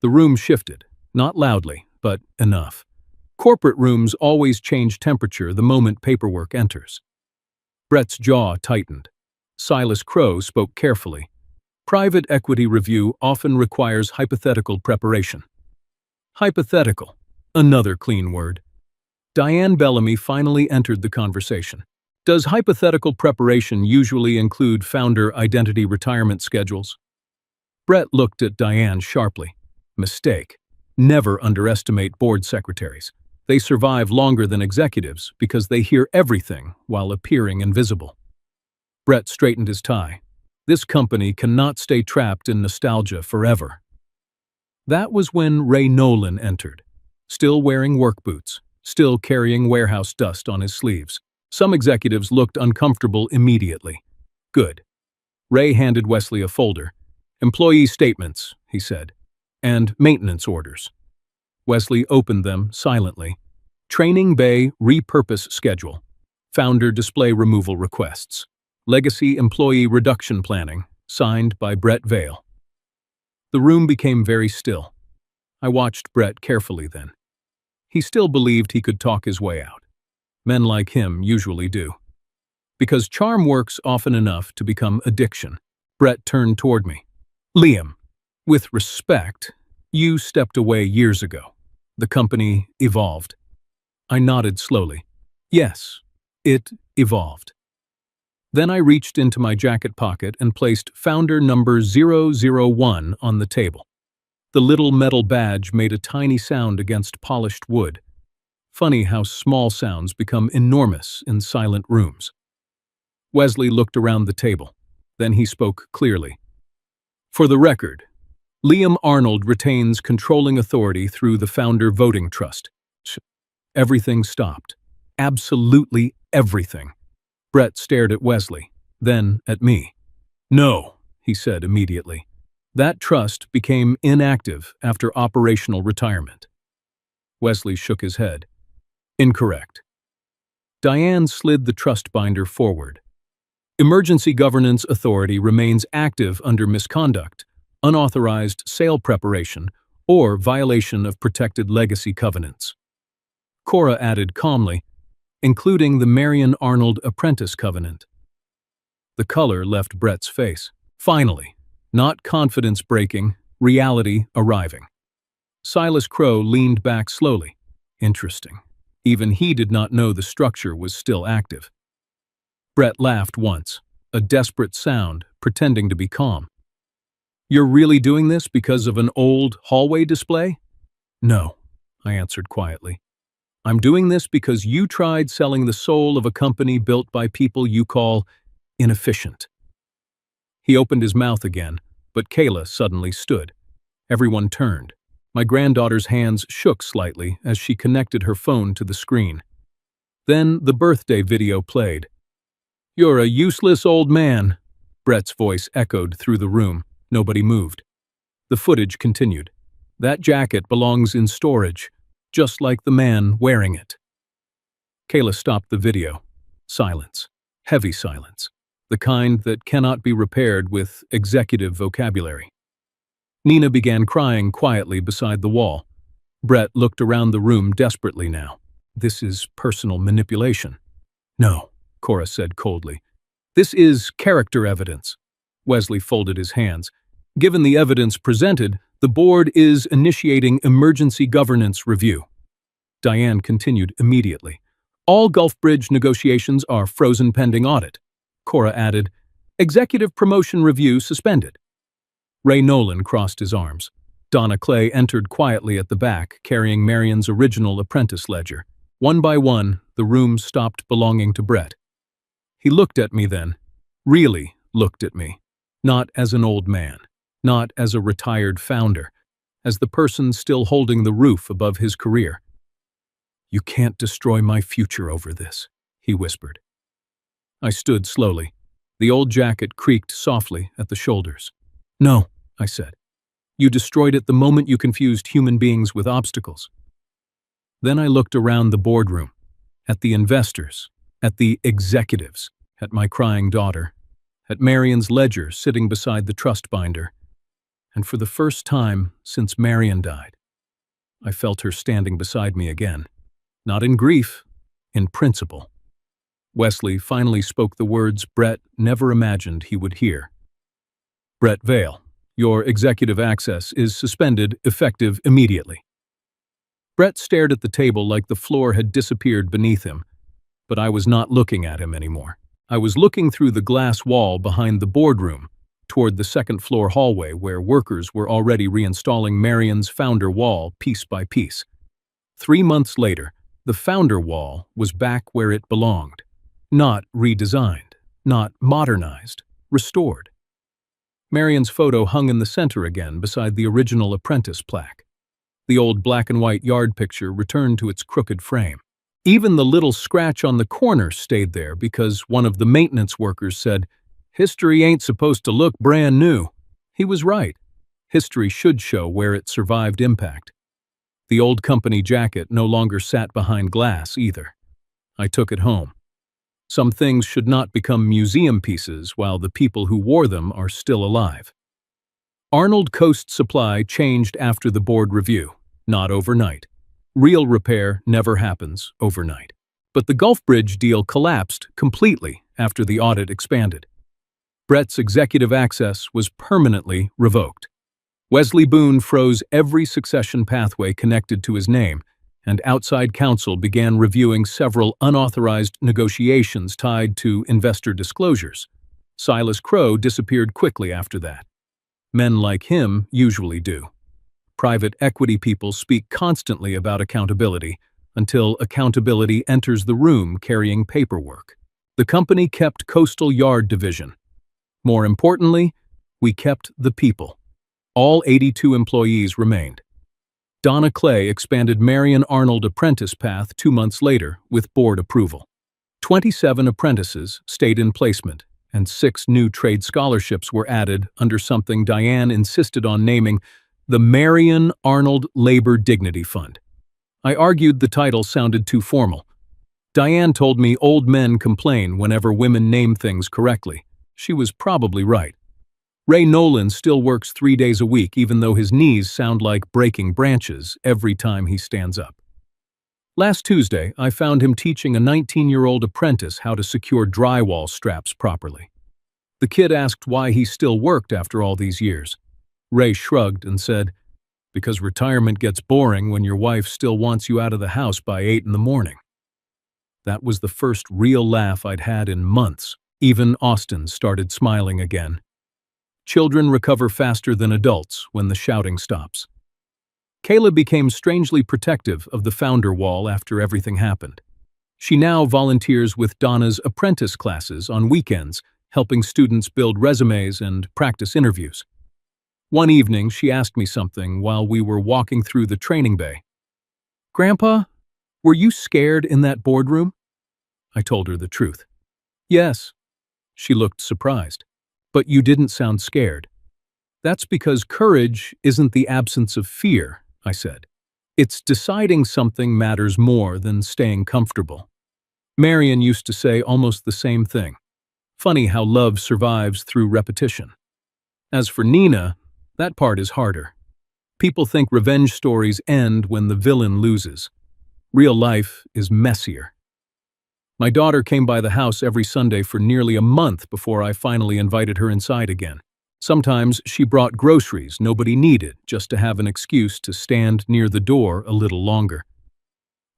The room shifted, not loudly, but enough. Corporate rooms always change temperature the moment paperwork enters. Brett's jaw tightened. Silas Crow spoke carefully. Private equity review often requires hypothetical preparation. Hypothetical. Another clean word. Diane Bellamy finally entered the conversation. Does hypothetical preparation usually include founder identity retirement schedules? Brett looked at Diane sharply. Mistake. Never underestimate board secretaries. They survive longer than executives because they hear everything while appearing invisible. Brett straightened his tie. This company cannot stay trapped in nostalgia forever. That was when Ray Nolan entered, still wearing work boots, still carrying warehouse dust on his sleeves. Some executives looked uncomfortable immediately. Good. Ray handed Wesley a folder. Employee statements, he said, and maintenance orders. Wesley opened them silently. Training Bay repurpose schedule. Founder display removal requests. Legacy employee reduction planning, signed by Brett Vale. The room became very still. I watched Brett carefully then. He still believed he could talk his way out. Men like him usually do. Because charm works often enough to become addiction. Brett turned toward me. Liam, with respect, you stepped away years ago. The company evolved. I nodded slowly. Yes, it evolved. Then I reached into my jacket pocket and placed founder number 001 on the table. The little metal badge made a tiny sound against polished wood. Funny how small sounds become enormous in silent rooms. Wesley looked around the table. Then he spoke clearly. For the record, Liam Arnold retains controlling authority through the Founder Voting Trust. Everything stopped. Absolutely everything. Brett stared at Wesley, then at me. "No," he said immediately. "That trust became inactive after operational retirement." Wesley shook his head. "Incorrect." Diane slid the trust binder forward. "Emergency Governance Authority remains active under misconduct, unauthorized sale preparation, or violation of protected legacy covenants." Cora added calmly, "including the Marion Arnold Apprentice Covenant." The color left Brett's face. Finally, not confidence breaking, reality arriving. Silas Crow leaned back slowly. Interesting. Even he did not know the structure was still active. Brett laughed once, a desperate sound, pretending to be calm. "You're really doing this because of an old hallway display?" "No," I answered quietly. "I'm doing this because you tried selling the soul of a company built by people you call inefficient." He opened his mouth again, but Kayla suddenly stood. Everyone turned. My granddaughter's hands shook slightly as she connected her phone to the screen. Then the birthday video played. "You're a useless old man," Brett's voice echoed through the room. Nobody moved. The footage continued. "That jacket belongs in storage, just like the man wearing it." Kayla stopped the video. Silence. Heavy silence. The kind that cannot be repaired with executive vocabulary. Nina began crying quietly beside the wall. Brett looked around the room desperately now. "This is personal manipulation." "No," Cora said coldly. "This is character evidence." Wesley folded his hands. "Given the evidence presented, the board is initiating emergency governance review." Diane continued immediately. "All Gulf Bridge negotiations are frozen pending audit." Cora added, "Executive promotion review suspended." Ray Nolan crossed his arms. Donna Clay entered quietly at the back, carrying Marion's original apprentice ledger. One by one, the room stopped belonging to Brett. He looked at me then, really looked at me, not as an old man, not as a retired founder, as the person still holding the roof above his career. "You can't destroy my future over this," he whispered. I stood slowly. The old jacket creaked softly at the shoulders. "No," I said. "You destroyed it the moment you confused human beings with obstacles." Then I looked around the boardroom, at the investors, at the executives, at my crying daughter, at Marion's ledger sitting beside the trust binder, and for the first time since Marion died, I felt her standing beside me again, not in grief, in principle. Wesley finally spoke the words Brett never imagined he would hear. "Brett Vale, your executive access is suspended effective immediately." Brett stared at the table like the floor had disappeared beneath him, but I was not looking at him anymore. I was looking through the glass wall behind the boardroom, toward the second-floor hallway where workers were already reinstalling Marion's founder wall piece by piece. 3 months later, the founder wall was back where it belonged. Not redesigned, not modernized, restored. Marion's photo hung in the center again beside the original apprentice plaque. The old black-and-white yard picture returned to its crooked frame. Even the little scratch on the corner stayed there because one of the maintenance workers said, "History ain't supposed to look brand new." He was right. History should show where it survived impact. The old company jacket no longer sat behind glass either. I took it home. Some things should not become museum pieces while the people who wore them are still alive. Arnold Coast Supply changed after the board review, not overnight. Real repair never happens overnight. But the Gulf Bridge deal collapsed completely after the audit expanded. Brett's executive access was permanently revoked. Wesley Boone froze every succession pathway connected to his name, and outside counsel began reviewing several unauthorized negotiations tied to investor disclosures. Silas Crow disappeared quickly after that. Men like him usually do. Private equity people speak constantly about accountability until accountability enters the room carrying paperwork. The company kept Coastal Yard Division. More importantly, we kept the people. All 82 employees remained. Donna Clay expanded Marion Arnold Apprentice Path 2 months later with board approval. 27 apprentices stayed in placement, and 6 new trade scholarships were added under something Diane insisted on naming the Marion Arnold Labor Dignity Fund. I argued the title sounded too formal. Diane told me old men complain whenever women name things correctly. She was probably right. Ray Nolan still works 3 days a week even though his knees sound like breaking branches every time he stands up. Last Tuesday, I found him teaching a 19-year-old apprentice how to secure drywall straps properly. The kid asked why he still worked after all these years. Ray shrugged and said, "Because retirement gets boring when your wife still wants you out of the house by 8 in the morning." That was the first real laugh I'd had in months. Even Austin started smiling again. Children recover faster than adults when the shouting stops. Kayla became strangely protective of the founder wall after everything happened. She now volunteers with Donna's apprentice classes on weekends, helping students build resumes and practice interviews. One evening, she asked me something while we were walking through the training bay. "Grandpa, were you scared in that boardroom?" I told her the truth. "Yes." She looked surprised. "But you didn't sound scared." "That's because courage isn't the absence of fear," I said. "It's deciding something matters more than staying comfortable." Marion used to say almost the same thing. Funny how love survives through repetition. As for Nina, that part is harder. People think revenge stories end when the villain loses. Real life is messier. My daughter came by the house every Sunday for nearly a month before I finally invited her inside again. Sometimes she brought groceries nobody needed just to have an excuse to stand near the door a little longer.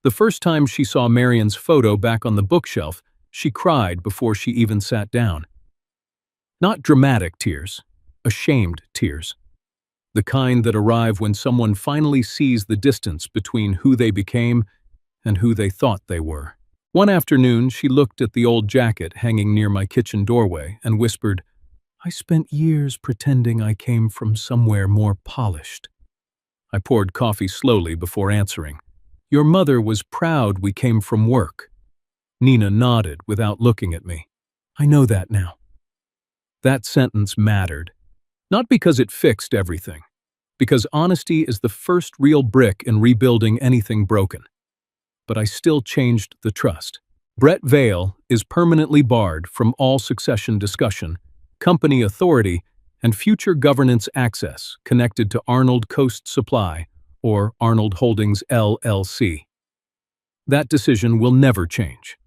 The first time she saw Marion's photo back on the bookshelf, she cried before she even sat down. Not dramatic tears, ashamed tears. The kind that arrive when someone finally sees the distance between who they became and who they thought they were. One afternoon, she looked at the old jacket hanging near my kitchen doorway and whispered, "I spent years pretending I came from somewhere more polished." I poured coffee slowly before answering. "Your mother was proud we came from work." Nina nodded without looking at me. "I know that now." That sentence mattered. Not because it fixed everything, because honesty is the first real brick in rebuilding anything broken. But I still changed the trust. Brett Vale is permanently barred from all succession discussion, company authority, and future governance access connected to Arnold Coast Supply or Arnold Holdings LLC. That decision will never change.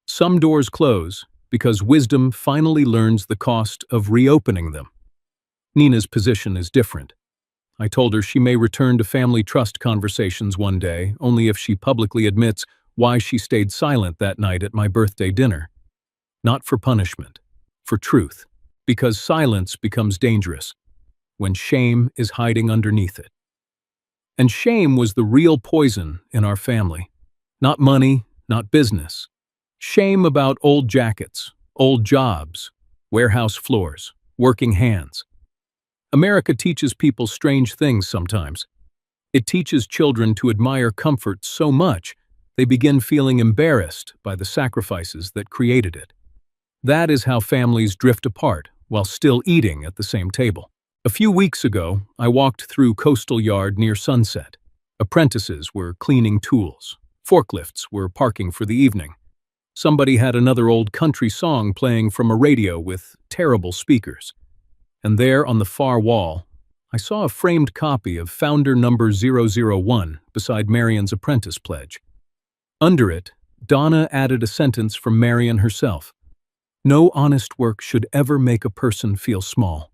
Some doors close because wisdom finally learns the cost of reopening them. Nina's position is different. I told her she may return to family trust conversations one day, only if she publicly admits why she stayed silent that night at my birthday dinner. Not for punishment, for truth, because silence becomes dangerous when shame is hiding underneath it. And shame was the real poison in our family. Not money, not business. Shame about old jackets, old jobs, warehouse floors, working hands. America teaches people strange things sometimes. It teaches children to admire comfort so much they begin feeling embarrassed by the sacrifices that created it. That is how families drift apart while still eating at the same table. A few weeks ago, I walked through Coastal Yard near sunset. Apprentices were cleaning tools. Forklifts were parking for the evening. Somebody had another old country song playing from a radio with terrible speakers. And there on the far wall, I saw a framed copy of Founder Number 001 beside Marion's apprentice pledge. Under it, Donna added a sentence from Marion herself. "No honest work should ever make a person feel small."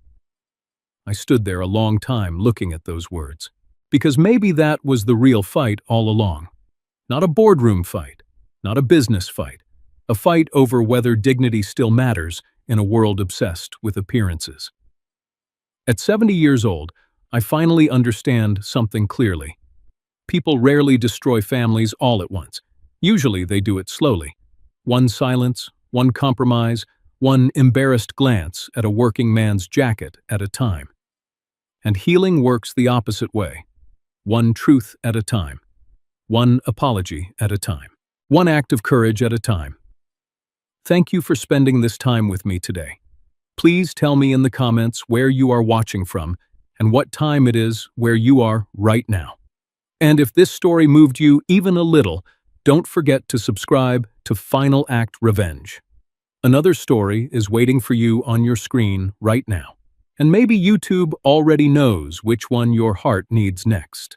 I stood there a long time looking at those words, because maybe that was the real fight all along. Not a boardroom fight, not a business fight, a fight over whether dignity still matters in a world obsessed with appearances. At 70 years old, I finally understand something clearly. People rarely destroy families all at once. Usually they do it slowly. One silence, one compromise, one embarrassed glance at a working man's jacket at a time. And healing works the opposite way. one truth at a time, one apology at a time, one act of courage at a time. Thank you for spending this time with me today. Please tell me in the comments where you are watching from and what time it is where you are right now. And if this story moved you even a little, don't forget to subscribe to Final Act Revenge. Another story is waiting for you on your screen right now. And maybe YouTube already knows which one your heart needs next.